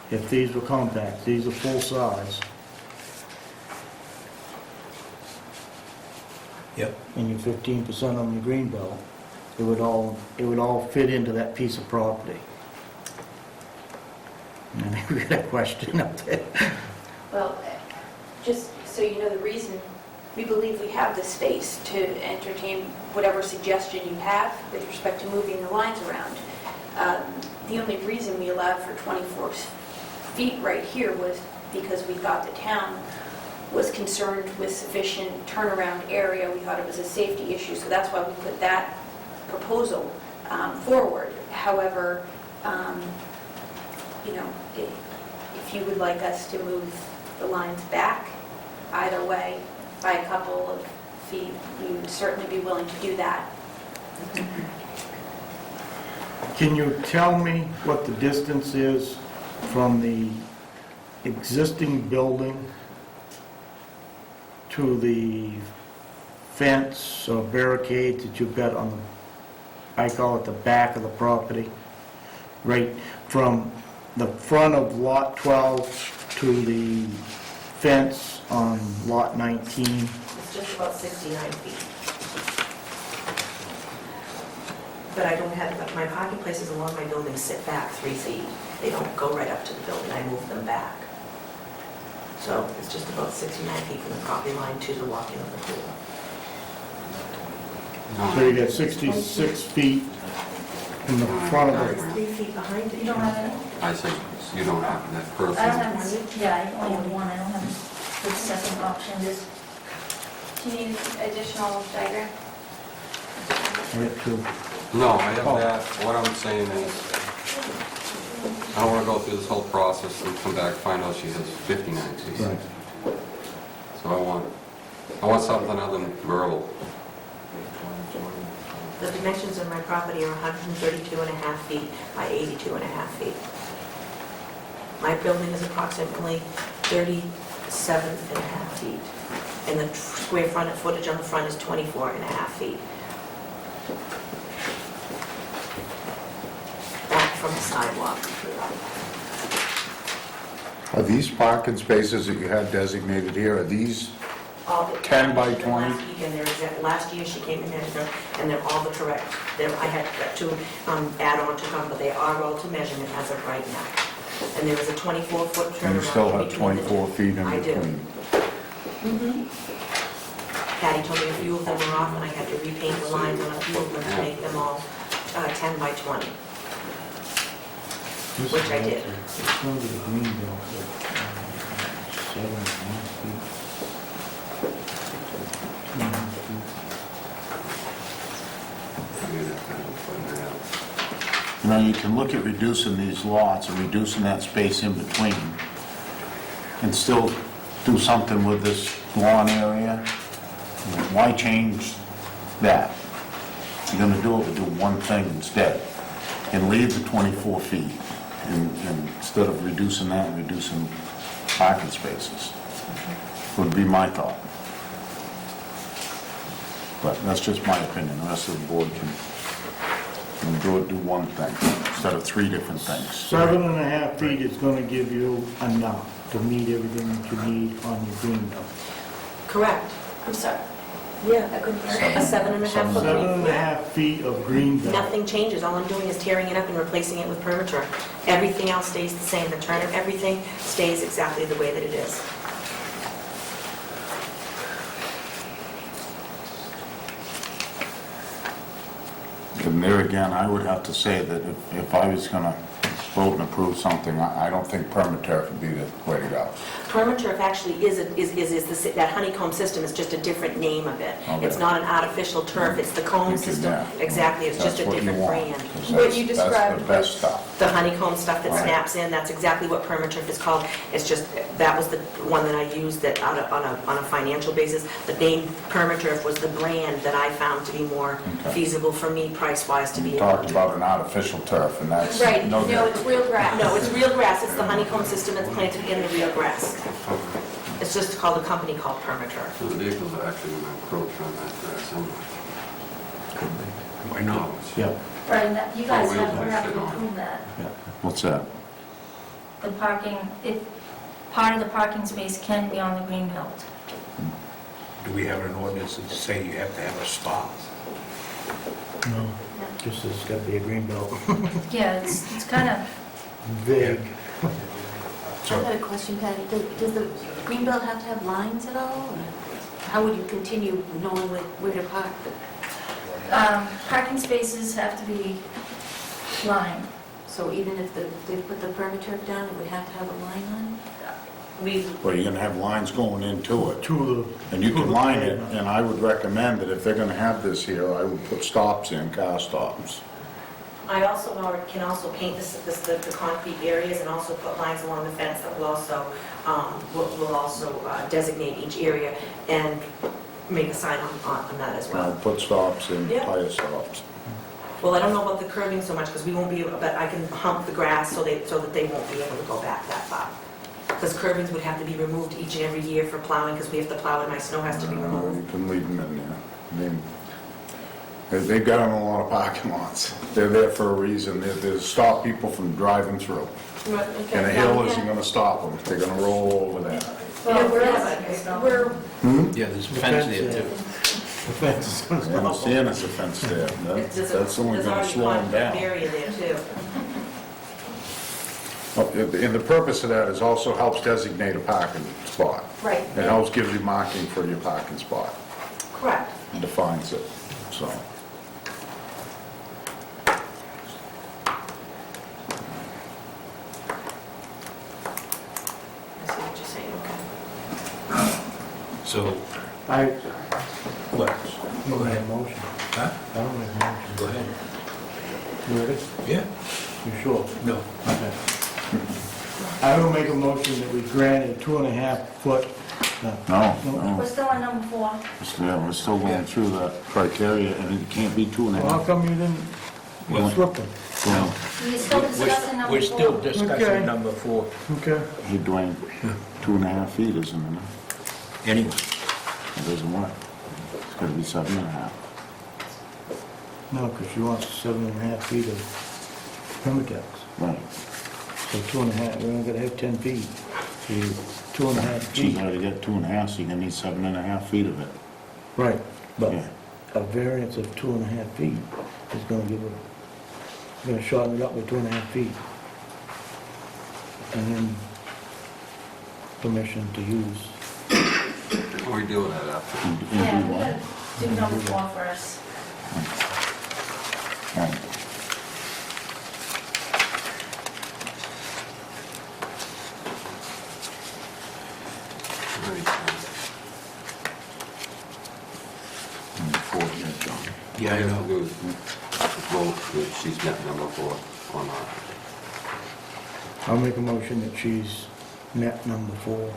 If these were compacts, these are full size, Yep. and you're 15% on your green belt, it would all fit into that piece of property. I think we got a question up there. Well, just so you know the reason, we believe we have the space to entertain whatever suggestion you have with respect to moving the lines around. The only reason we allowed for 24 feet right here was because we thought the town was concerned with sufficient turnaround area. We thought it was a safety issue, so that's why we put that proposal forward. However, you know, if you would like us to move the lines back either way by a couple of feet, we would certainly be willing to do that. Can you tell me what the distance is from the existing building to the fence or barricade that you've got on the, I call it the back of the property? Right from the front of lot 12 to the fence on lot 19? It's just about 69 feet. But I don't have, my parking places along my building sit back 3 feet. They don't go right up to the building, I move them back. So it's just about 69 feet from the property line to the walk-in of the pool. So you got 66 feet in the front of It's the... 3 feet behind it. You don't have any? I say, you don't have that I perfect. don't have, yeah, I only have one, I don't have the second option. Do you need additional diagram? Right to... No, I have that. What I'm saying is, I don't want to go through this whole process and come back, find out she has 59 feet. Right. So I want something other than verbal. The dimensions of my property are 132 and a half feet by 82 and a half feet. My building is approximately 37 and a half feet, and the square footage on the front is 24 and a half feet. Back from the sidewalk. Are these parking spaces that you have designated here, are these All the- 10 by 20? Last week, and they're exact, last year she came in there, and they're all the correct. I had to add on to them, but they are all to measurement as of right now. And there is a 24-foot turnaround. And you still have between the 24 feet in I do. between? Patty told me a few of them were off, and I had to repaint the lines on a few of them to make them all 10 by 20. Which I did. It's under the green belt, 7.5 feet. 2.5 feet. You know, you can look at reducing these lots and reducing that space in between and still do something with this lawn area. Why change that? If you're gonna do it, do one thing instead and leave the 24 feet and instead of reducing that and reducing parking spaces, would be my thought. But that's just my opinion, the rest of the board can And do one thing instead of three different things. 7.5 feet is gonna give you enough to meet everything that you need on your green belt. Correct. I'm sorry. Yeah, I couldn't hear. A 7.5 foot. 7.5 feet of green belt. Nothing changes, all I'm doing is tearing it up and replacing it with Permaturf. Everything else stays the same, the turn of everything stays exactly the way that it is. And there again, I would have to say that if I was gonna vote and approve something, I don't think permaturf would be the way to go. Permaturf actually that honeycomb system is just a different name of it. Okay. It's not an artificial turf, it's the comb You can, system. yeah. Exactly, it's just a That's what you different want, brand. 'cause What you that's described the best was- stuff. The honeycomb stuff that Right. snaps in, that's exactly what Permaturf is called. It's just, that was the one that I used that on a financial basis. The name Permaturf was the brand that I found to be more Okay. feasible for me price-wise to be You able talked to. about an artificial turf, and that's Right, no no, different. it's real grass. No, it's real grass, it's the honeycomb system that's planted in the real grass. It's just called, a company called Permaturf. So the vehicles are actually going to encroach on that grass anyway. Why not? Yeah, Right, and that- you guys Oh, have, wheels we have sit to on. approve that. What's that? The parking, if, part of the parking space can be on the green belt. Do we have an ordinance that say you have to have a stop? no, just it's gotta be a green belt. Yeah, it's kind of, Vague. I got a question, Patty. Does the green belt have to have lines at all? Or how would you continue knowing where to park? parking spaces have to be lined. So even if they put the permaturf down, it would have to have a line on it? Well, you're gonna have lines going into it. To the. And you can line it, and I would recommend that if they're gonna have this here, I would put stops in, car stops. I also can also paint the concrete areas and also put lines along the fence that will also designate each area and make a sign on that as I'll well. put stops in, Yeah. tire stops. Well, I don't know about the curbing so much because we won't be able, but I can hump the grass so that they won't be able to go back that far. Because curbings would have to be removed each and every year for plowing because we have to plow and my snow has to be removed. You can leave them in there. I mean, they've got them in a lot of parking lots. They're there for a reason. They're to stop people from driving through. And a hill isn't gonna stop them. They're gonna roll over there. Yeah, We're, Yeah, there's a fence there too. The fence is gonna I stop. understand there's a fence there. That's only gonna slow them There's already a down. area there too. And the purpose of that is also helps designate a parking spot. Right. It helps give you marking for your parking spot. Correct. And defines it, so. I see what you're saying, okay. So, I what? don't make a motion. Huh? I don't make a motion. Go ahead. You ready? Yeah? You sure? No. Okay. I will make a motion that we grant a 2.5 foot. No, We're still on number 4. Yeah, we're still going through that criteria, and it can't be 2.5. Well, how come you didn't Well- slip them? No. We're still discussing number 4. We're still discussing Okay. number 4. Okay. Hey, Dwayne, 2.5 feet isn't enough. Anyway, It doesn't work. It's gotta be 7.5. No, because she wants 7.5 feet of permatex. Right. So 2.5, we're only gonna have 10 feet. So 2.5 She's feet. already got 2.5, so you're gonna need 7.5 feet of it. Right, but Yeah. a variance of 2.5 feet is gonna give it, gonna shorten it up with 2.5 feet. And then permission to use. What we do with that after? And do Yeah, we what? gotta do number 4 first. Right. And 4 here, John. yeah, I All you have to know. do is vote that she's met number 4 or not. I'll make a motion that she's met number 4.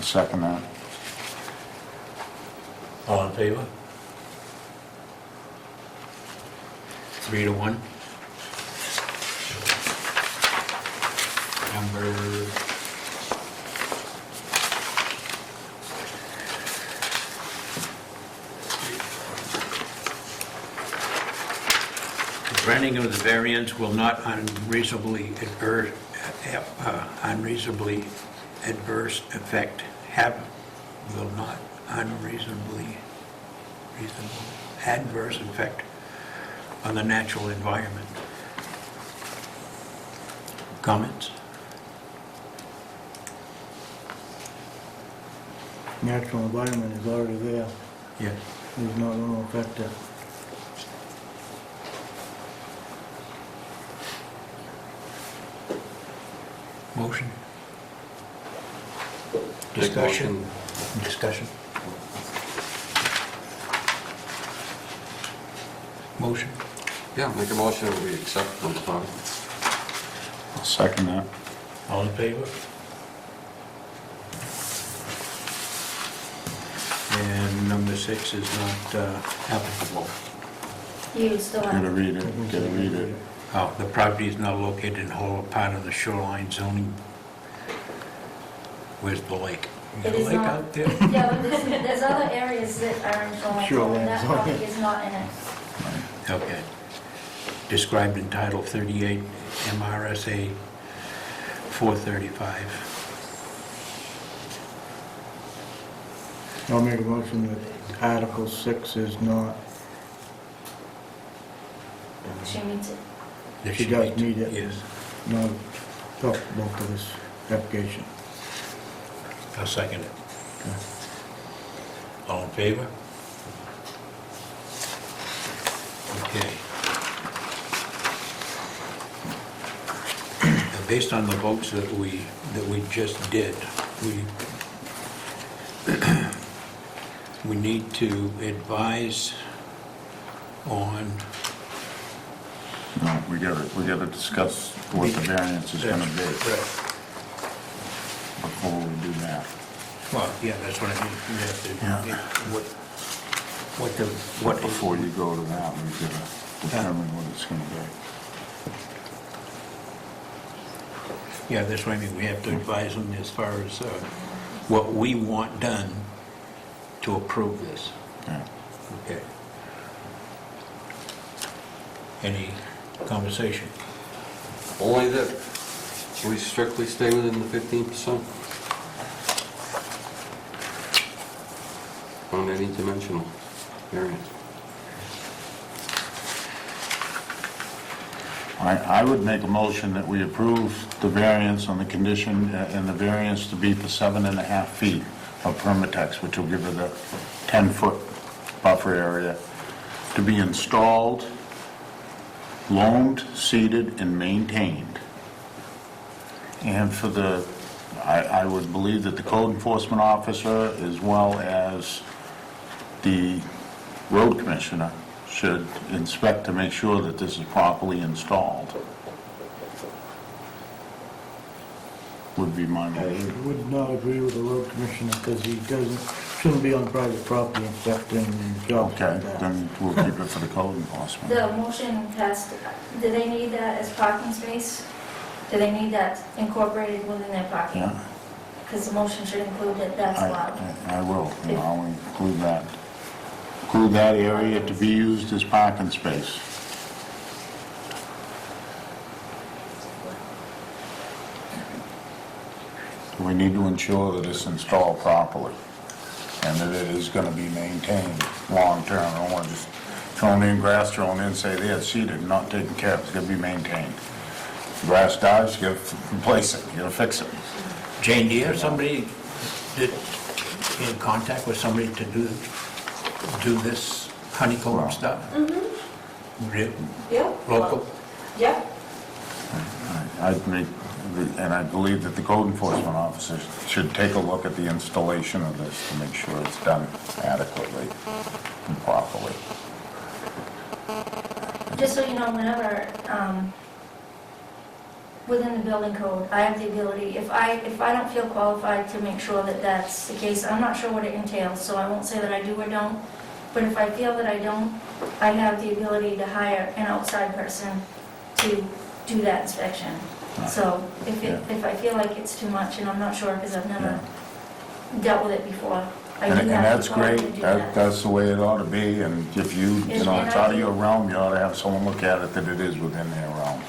Second that. All in favor? 3 to 1. Number... Granting of the variance will not unreasonably adverse effect, will not reasonable adverse effect on the natural environment. Comments? Natural environment is already there. Yes. There's not going to affect it. Motion? Make Discussion? Discussion? Motion? Yeah, make a motion that we accept number 5. I'll second that. All in favor? And number 6 is not applicable. You still Gotta have, read it, gotta read it. Oh, the property is not located in whole or part of the shoreline zoning. Where's the lake? You got It a is lake not. out there? yeah, but there's other areas that are in shoreline Shoreline zone, that zone. property is not in it. Okay. Described in Title 38 MRSA 435. I'll make a motion that Article 6 is not, She meets it. That She does meets- need it. Yes. not applicable to this application. I'll second it. All in favor? Okay. Now, based on the votes that we just did, we need to advise on, No, we gotta discuss what the variance is gonna be Right. before we do that. Well, yeah, that's what I mean. We have to, Yeah. what Before you go to that, we gotta determine what it's gonna be. Yeah, that's what I mean, we have to advise them as far as what we want done to approve this. Yeah. Okay. Any conversation? Only that we strictly stay within the 15% on any dimensional variance. I would make a motion that we approve the variance on the condition, and the variance to be for 7.5 feet of permatex, which will give it a 10-foot buffer area, to be installed, loamed, seeded, and maintained. And for the, I would believe that the code enforcement officer, as well as the road commissioner, should inspect to make sure that this is properly installed. Would be my I motion. would not agree with the road commissioner because he shouldn't be on private property inspecting jobs Okay, like that. then we'll keep it for the code enforcement. The motion passed, do they need that as parking space? Do they need that incorporated within their parking? Yeah, Because the motion should include that that's allowed. I will, and I'll include that. Include that area to be used as parking space. We need to ensure that it's installed properly and that it is going to be maintained long-term. I don't want to just thrown in grass, thrown in, say, there, it's seeded, not taken care of. It's going to be maintained. If grass dies, you got to replace it, you got to fix it. Jane, do you have somebody that, in contact with somebody to do this honeycomb Well. stuff? Real- Yeah. Local? Yeah. I'd make, and I believe that the code enforcement officer should take a look at the installation of this to make sure it's done adequately and properly. Just so you know, whenever, within the building code, I have the ability, if I don't feel qualified to make sure that that's the case, I'm not sure what it entails, so I won't say that I do or don't, but if I feel that I don't, I have the ability to hire an outside person to do that inspection. So if Yeah. I feel like it's too much, and I'm not sure because I've never dealt with it before, I And do and have that's to go and great, do that. that's the way it ought to be, and if you know, it's out of your realm, you ought to have someone look at it that it is within their realm.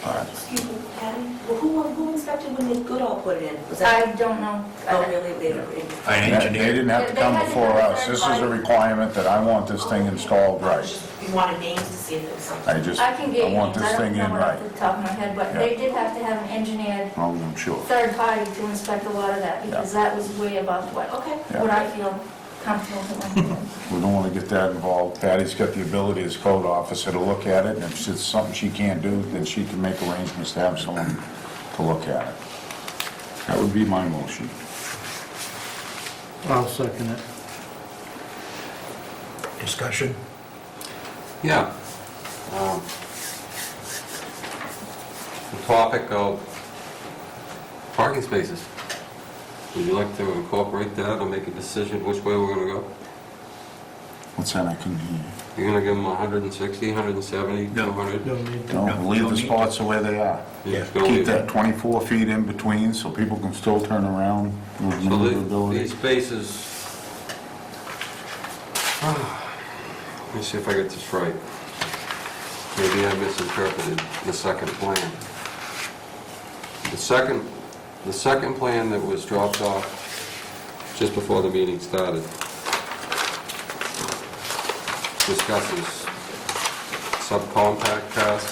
But Excuse me, Patty, well, who inspected when they Goodall put it in? Was that? I don't know. Oh, really? They An They engineer. didn't have to They come had to before have a us, third this is a party. requirement that I want this thing installed right. You wanted names to see if there was something. I can get I you want names, I this don't thing in know right. off the top of my head, but Yeah. they did have to have an engineered Oh, I'm sure. third party to inspect a lot of that, because that was way above what Yeah. I feel comfortable doing. We don't want to get that involved. Patty's got the ability as code officer to look at it, and if it's something she can't do, then she can make arrangements to have someone to look at it. That would be my motion. I'll second it. Discussion? Yeah. The topic of parking spaces. Would you like to incorporate that or make a decision which way we're gonna go? What's that, I can hear You're gonna give them 160, 170, No. 200? Don't need you. to. Don't leave the spots the way they are. You're just gonna Keep leave that it? 24 feet in between so people can still turn around with So maneuverability. these spaces, let me see if I get this right. Maybe I misinterpreted the second plan. The second plan that was dropped off just before the meeting started discusses subcompact cars,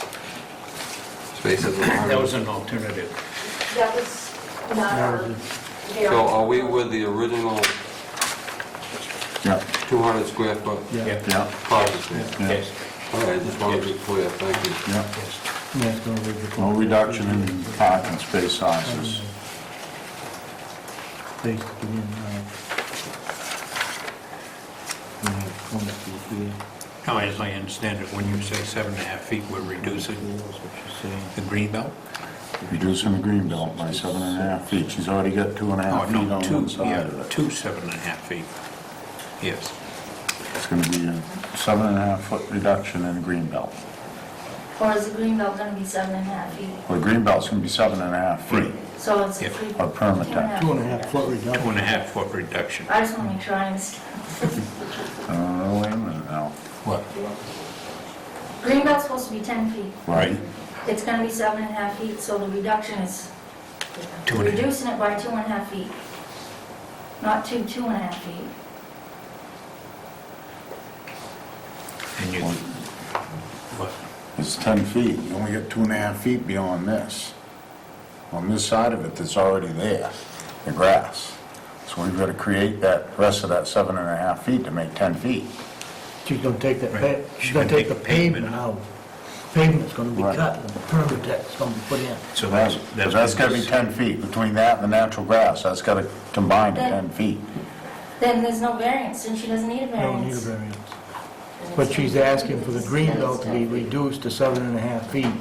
spaces of 100. That was an alternative. That was not our... So are we with the original Yeah, 200 square foot Yeah, yeah, parking space? yeah, Yes. All right, just want to be clear, thank you. yeah. Yes. that's gonna leave the... No reduction in parking space sizes. Space to begin, we have 20 feet here. Now, as I understand it, when you say 7.5 feet, we're reducing That's what you're saying. the green belt? Reducing the green belt by 7.5 feet. She's already got 2.5 feet on one side of it. Two 7.5 feet. Yes. It's gonna be a 7.5 foot reduction in the green belt. Or is the green belt gonna be 7.5 feet? Well, the green belt's gonna be 7.5 feet. So it's a Yeah. 3... Of permatex. 2.5 foot reduction. 2.5 foot reduction. I just wanna make sure I understand. Wait a minute now. What? Green belt's supposed to be 10 feet. Right. It's gonna be 7.5 feet, so the reduction is 2.5. reducing it by 2.5 feet. Not 2.5 feet. And you, what? It's 10 feet. You only get 2.5 feet beyond this. On this side of it, that's already there, the grass. So we've got to create that rest of that 7.5 feet to make 10 feet. She's gonna take that, Right. she's gonna take the pavement out. Pavement's gonna be Right. cut, and the permatex gonna be put in. So That's got to be 10 feet. Between that and the natural grass, that's got to combine to 10 feet. Then there's no variance, and she doesn't need a Don't need a variance. variance. But she's asking for the green belt to be reduced to 7.5 feet.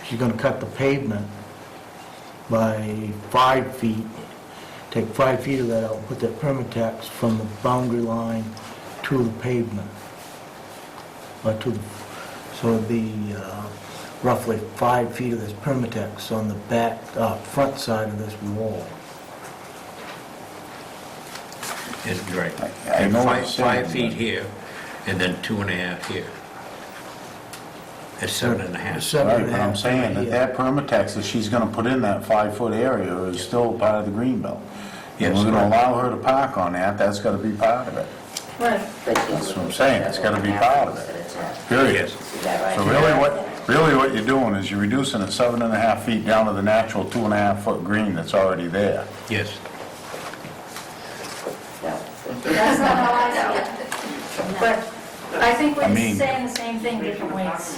She's gonna cut the pavement by 5 feet. Take 5 feet of that out, and put that permatex from the boundary line to the pavement. Or to, so it'd be roughly 5 feet of this permatex on the back, front side of this wall. And, right. I know what you're 5 saying, feet but- here, and then 2.5 here. That's 7.5. Seven. Right, but I'm saying that that permatex that she's gonna put in that 5-foot area is still part of the green belt. And Yes. we're gonna allow her to park on that, that's gotta be part of it. Right. That's what I'm saying, it's gotta be part of it. Period. Yes. Is that right? So really what you're doing is you're reducing it 7.5 feet down to the natural 2.5 foot green that's already there. Yes. That's not how I see it. But I think we're I just mean- saying the same thing different ways.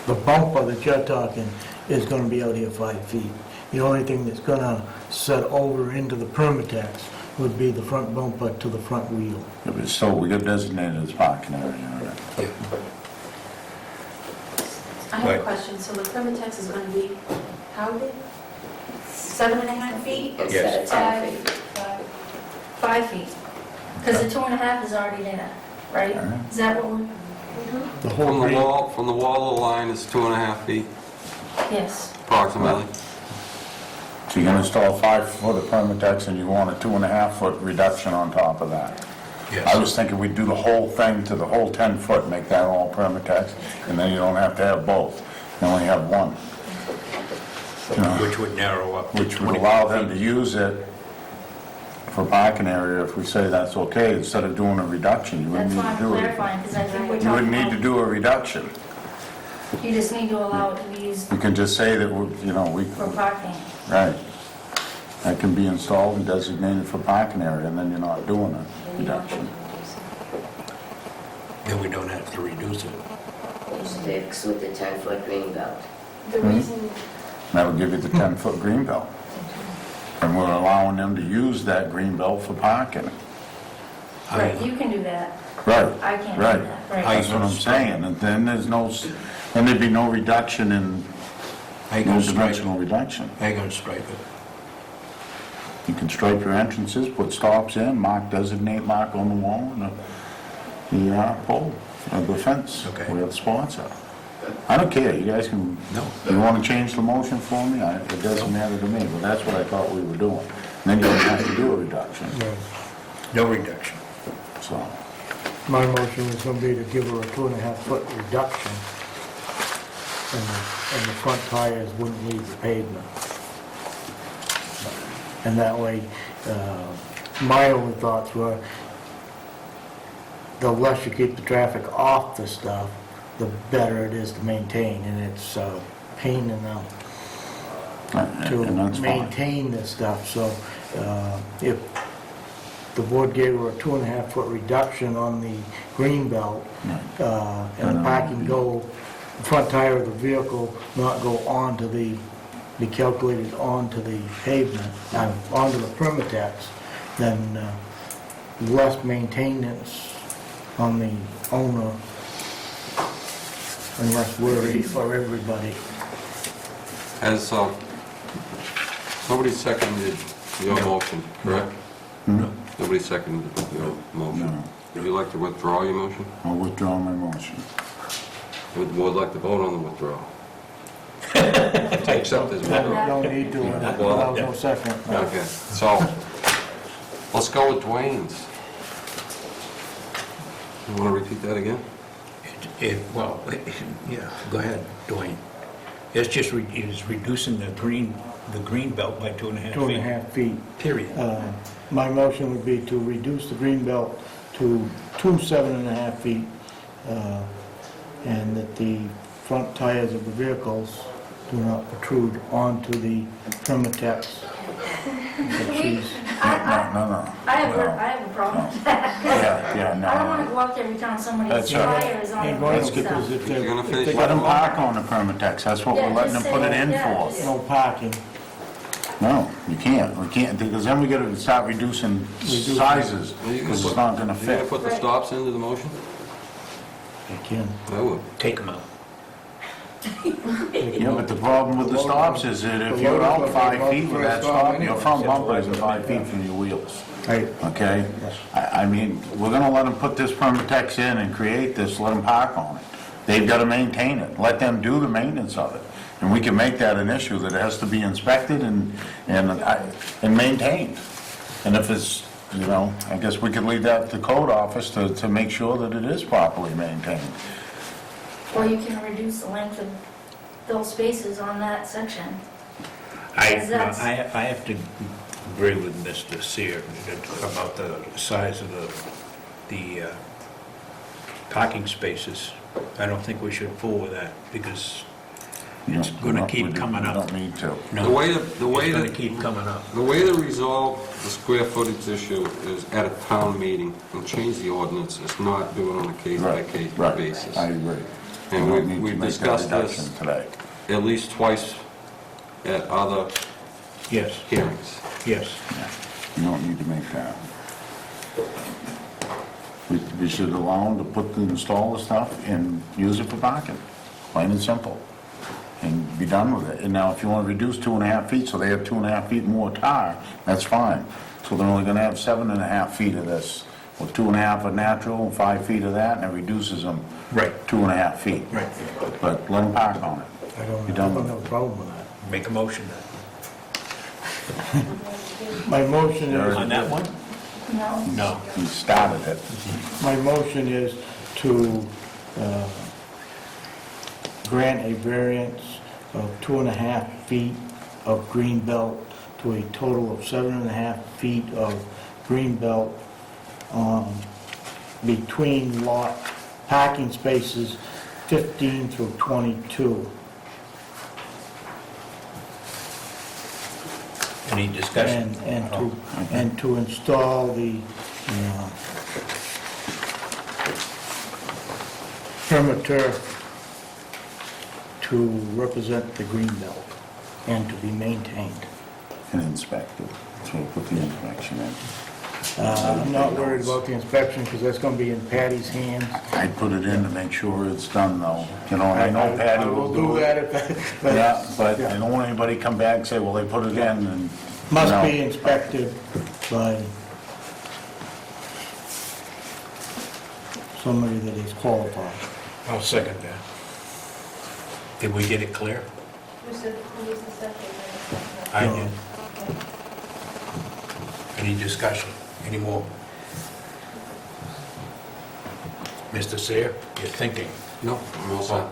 The bumper that you're talking is gonna be out here 5 feet. The only thing that's gonna set over into the permatex would be the front bumper to the front wheel. Yeah, but still, we got designated as parking area on it. I have a Right. question. So the permatex is going to be, how big? 7.5 feet? Yes. 5 feet. Because the 2.5 is already there, right? Alright. Is that what we're... The whole From the green, wall, from the wall to the line is 2.5 feet Yes. approximately. So you're gonna install 5 foot of Permatex and you want a 2.5 foot reduction on top of that. I Yes. was thinking we'd do the whole thing to the whole 10 foot, make that all Permatex, and then you don't have to have both. You only have one. You know, Which would narrow up. to which would 20 allow them to feet. use it for parking area if we say that's okay, instead of doing a reduction, you wouldn't That's need why I'm to do it. clarifying, because I think we're You talking wouldn't need to about, do a reduction. you just need to allow it to be used You can just say that, we, for parking. right. That can be installed and designated for parking area, and then you're not doing a reduction. Then we don't have to reduce it. Sticks with the 10-foot green belt. The reason, That'll give you the 10-foot green belt. And we're allowing them to use that green belt for parking. Right, you can do that. Right, I can't do right. that. Right. That's what I'm saying, and then then there'd be no reduction in, How you no gonna stripe it? dimensional reduction. How you gonna stripe it? You can stripe your entrances, put stops in, designate mark on the wall, and the pole, the fence, Okay. where the spots are. I don't care, you guys can, No. you want to change the motion for me? It doesn't matter to me, but that's what I thought we were doing. Then you don't have to do a reduction, No reduction. so. My motion was gonna be to give her a 2.5 foot reduction, and the front tires wouldn't leave the pavement. And that way, my only thoughts were, the less you keep the traffic off the stuff, the better it is to maintain, and it's a pain in the to And that's fine. maintain this stuff, so if the board gave her a 2.5 foot reduction on the green belt, and the parking the front tire of the vehicle not go onto be calculated onto the pavement, onto the Permatex, then less maintenance on the owner and less worry for everybody. Has, nobody seconded your motion, correct? No. Nobody seconded your motion. No. Would you like to withdraw your motion? I'll withdraw my motion. Would the board like to vote on the withdrawal? To accept this withdrawal? Don't need to, without no second. Okay, so, let's go with Dwayne's. You want to repeat that again? Well, yeah, go ahead, Dwayne. It's just, it's reducing the green belt by 2.5 feet. 2.5 feet. Period. My motion would be to reduce the green belt to 7.5 feet, and that the front tires of the vehicles do not protrude onto the Permatex. that she's- No. I have a problem with that. Yeah, I don't want to no. go out there every time somebody's That's all right. tire is on Ain't the going road to, because stuff. if You're gonna they, finish if Let they them park on the Permatex, that's what we're Yeah, letting just them put it say- in yeah, for. just- no parking, No, you can't, we can't, because then we gotta start reducing sizes, because it's not gonna You gonna fit. put the Right. stops into the motion? they can. I would. Take them out. Yeah, but the problem with the stops is that if you're out 5 feet with that stop, your front bumper isn't 5 feet from your wheels. Right. Okay? I mean, we're gonna let them put this Permatex in and create this, let them park on it. They've gotta maintain it, let them do the maintenance of it. And we can make that an issue, that it has to be inspected and maintained. And if it's, I guess we could leave that to the code office to make sure that it is properly maintained. Or you can reduce the length of those spaces on that section. I Because that's- have to agree with Mr. Sear about the size of the parking spaces. I don't think we should fool with that, because it's gonna keep coming We up. don't need to. No, The way to it's gonna keep coming up. The way to resolve the square footage issue is at a town meeting and change the ordinance. It's not do it on a case-by-case Right, basis. I agree. And We we- don't need to we've make that discussed this. reduction today. At least twice at other Yes, hearings. yes. Yeah, you don't need to make that. We should allow them to install the stuff and use it for parking, plain and simple, and be done with it. And now, if you want to reduce 2.5 feet, so they have 2.5 feet more tire, that's fine. So they're only going to have 7.5 feet of this, with 2.5 of natural and 5 feet of that, and it reduces them Right. 2.5 feet. Right. But let them park on it. I don't Be done with have it. a problem with that. Make a motion then. My motion is... On that one? No? No. He started it. My motion is to grant a variance of 2.5 feet of green belt to a total of 7.5 feet of green belt between lot parking spaces 15 through 22. Any discussion? And to install the perimeter to represent the green belt and to be maintained. And inspected, so we'll put the inspection in. I'm not worried about the inspection because that's going to be in Patty's hands. I'd put it in to make sure it's done though. You know, I know Patty I will will do it. that if that... Yeah, but I don't want anybody come back and say, well, they put it in and... Must No. be inspected by somebody that is qualified. I'll second that. Did we get it clear? Who said, who was the second? I did. Any discussion? Any more? Mr. Seer, you're thinking. No, I'm all set.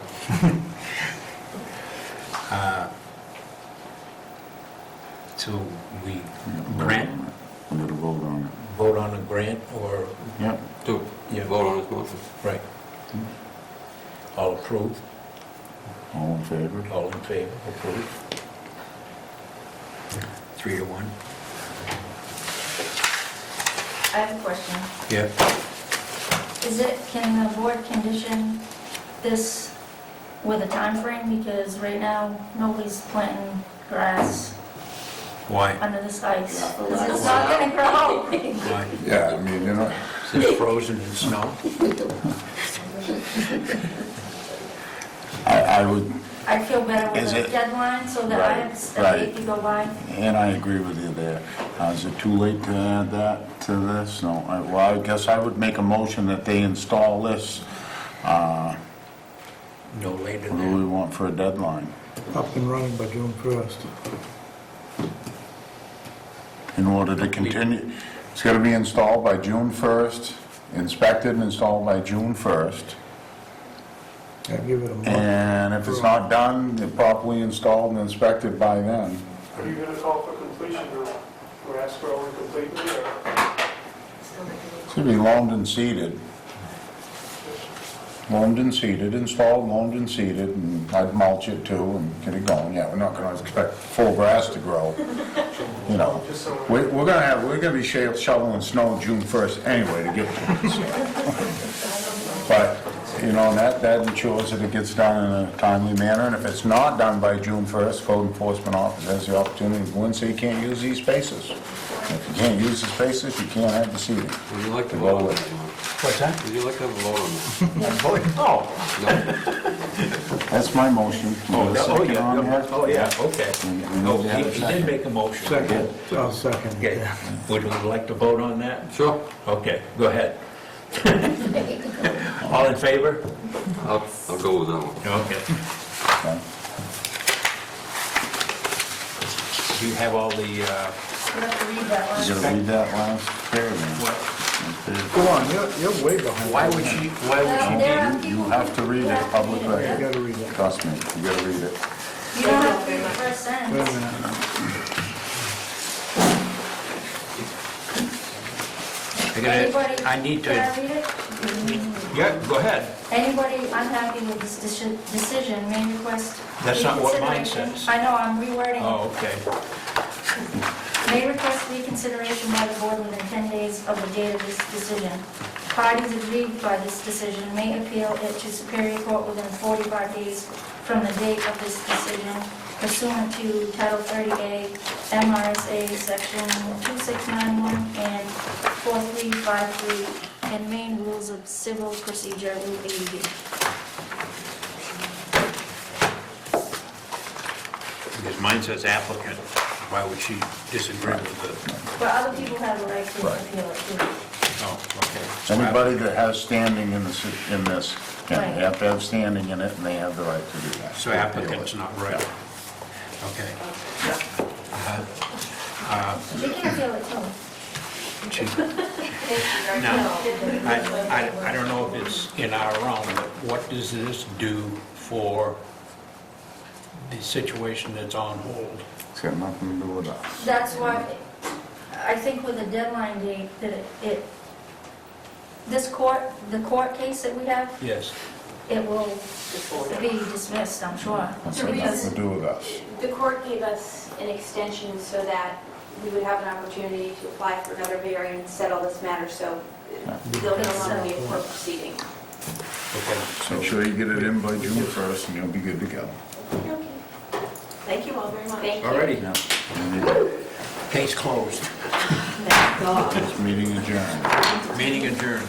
So we grant, We're gonna vote on vote on a grant or, it. Yep. Do, Yeah. vote on his motion. right? All approved, All in favor? all in favor, approved? 3 to 1. I have a question. Yeah. Can the board condition this with a time frame? Because right now, nobody's planting grass Why? under this ice. Because it's not gonna grow. Why? Yeah, I mean, you know... Is it frozen in snow? I would, I feel better Is with a it- deadline so that I Right, have a date to go by. and I agree with you there. Is it too late to add that to this? No, well, I guess I would make a motion that they install this. No later What do we than, want for a deadline? Up and running by June 1st. In order to continue, it's gotta be installed by June 1st, inspected and installed by June 1st. I give it a month. And if it's not done, they're properly installed and inspected by then. Are you gonna call for completion or grass growing completely or? It's gonna be loamed and seeded. Loamed and seeded, installed, loamed and seeded, and I'd mulch it too and get it going. Yeah, we're not gonna expect full grass to grow, you know. Just so We're gonna be shoveling snow June 1st anyway to get to it. so. But, you know, that ensures that it gets done in a timely manner, and if it's not done by June 1st, code enforcement officer has the opportunity to go and say you can't use these spaces. If you can't use the spaces, you can't have the seating. Would you like to vote on that, Mark? what's that? Would you like to have a vote on Oh, that? That's my motion. oh, Is there a oh, second on yeah, that? oh, yeah, okay. We No, need to have a he did second. make a motion. Second, I'll second Okay, it. would we like to vote on that? Sure. Okay, go ahead. All in favor? I'll go with that one. Okay. Okay. Do you have all the, You have to read that one. You gotta read that last paragraph. what, Go on, you're way behind. why would she need? You have to read it, public You record. gotta read it. Trust me, you gotta read it. You don't have to read the first Wait a sentence. minute. Anybody, I need can I to, read it? yeah, go ahead. Anybody unhappy with this decision may request That's not what mine reconsideration. says. I know, I'm rewording it. Oh, okay. May request reconsideration by the board within 10 days of the date of this decision. Parties aggrieved by this decision may appeal it to Superior Court within 45 days from the date of this decision pursuant to Title 30A, MRSA Section 2691 and 4353, and Maine Rules of Civil Procedure, Rule 80B. Because mine says applicant, why would she disagree with the, But other people have the right to Right. appeal it too. oh, okay. So Anybody that has standing in this, they Right. have to have standing in it, and they have the right to do that. So applicant's not right. Okay. She can't feel it too. Now, I don't know if it's in our realm, but what does this do for the situation that's on hold? It's got nothing to do with us. That's why, I think with the deadline date, that the court case that we have, Yes. it will be dismissed, I'm sure. That's got nothing to do with us. The court gave us an extension so that we would have an opportunity to apply for another variance, settle this matter, so there'll no longer be a court proceeding. Okay. Make sure you get it in by June 1st and you'll be good to go. Thank you all very much. Thank you. Alrighty, case closed. This meeting adjourned. Meeting adjourned.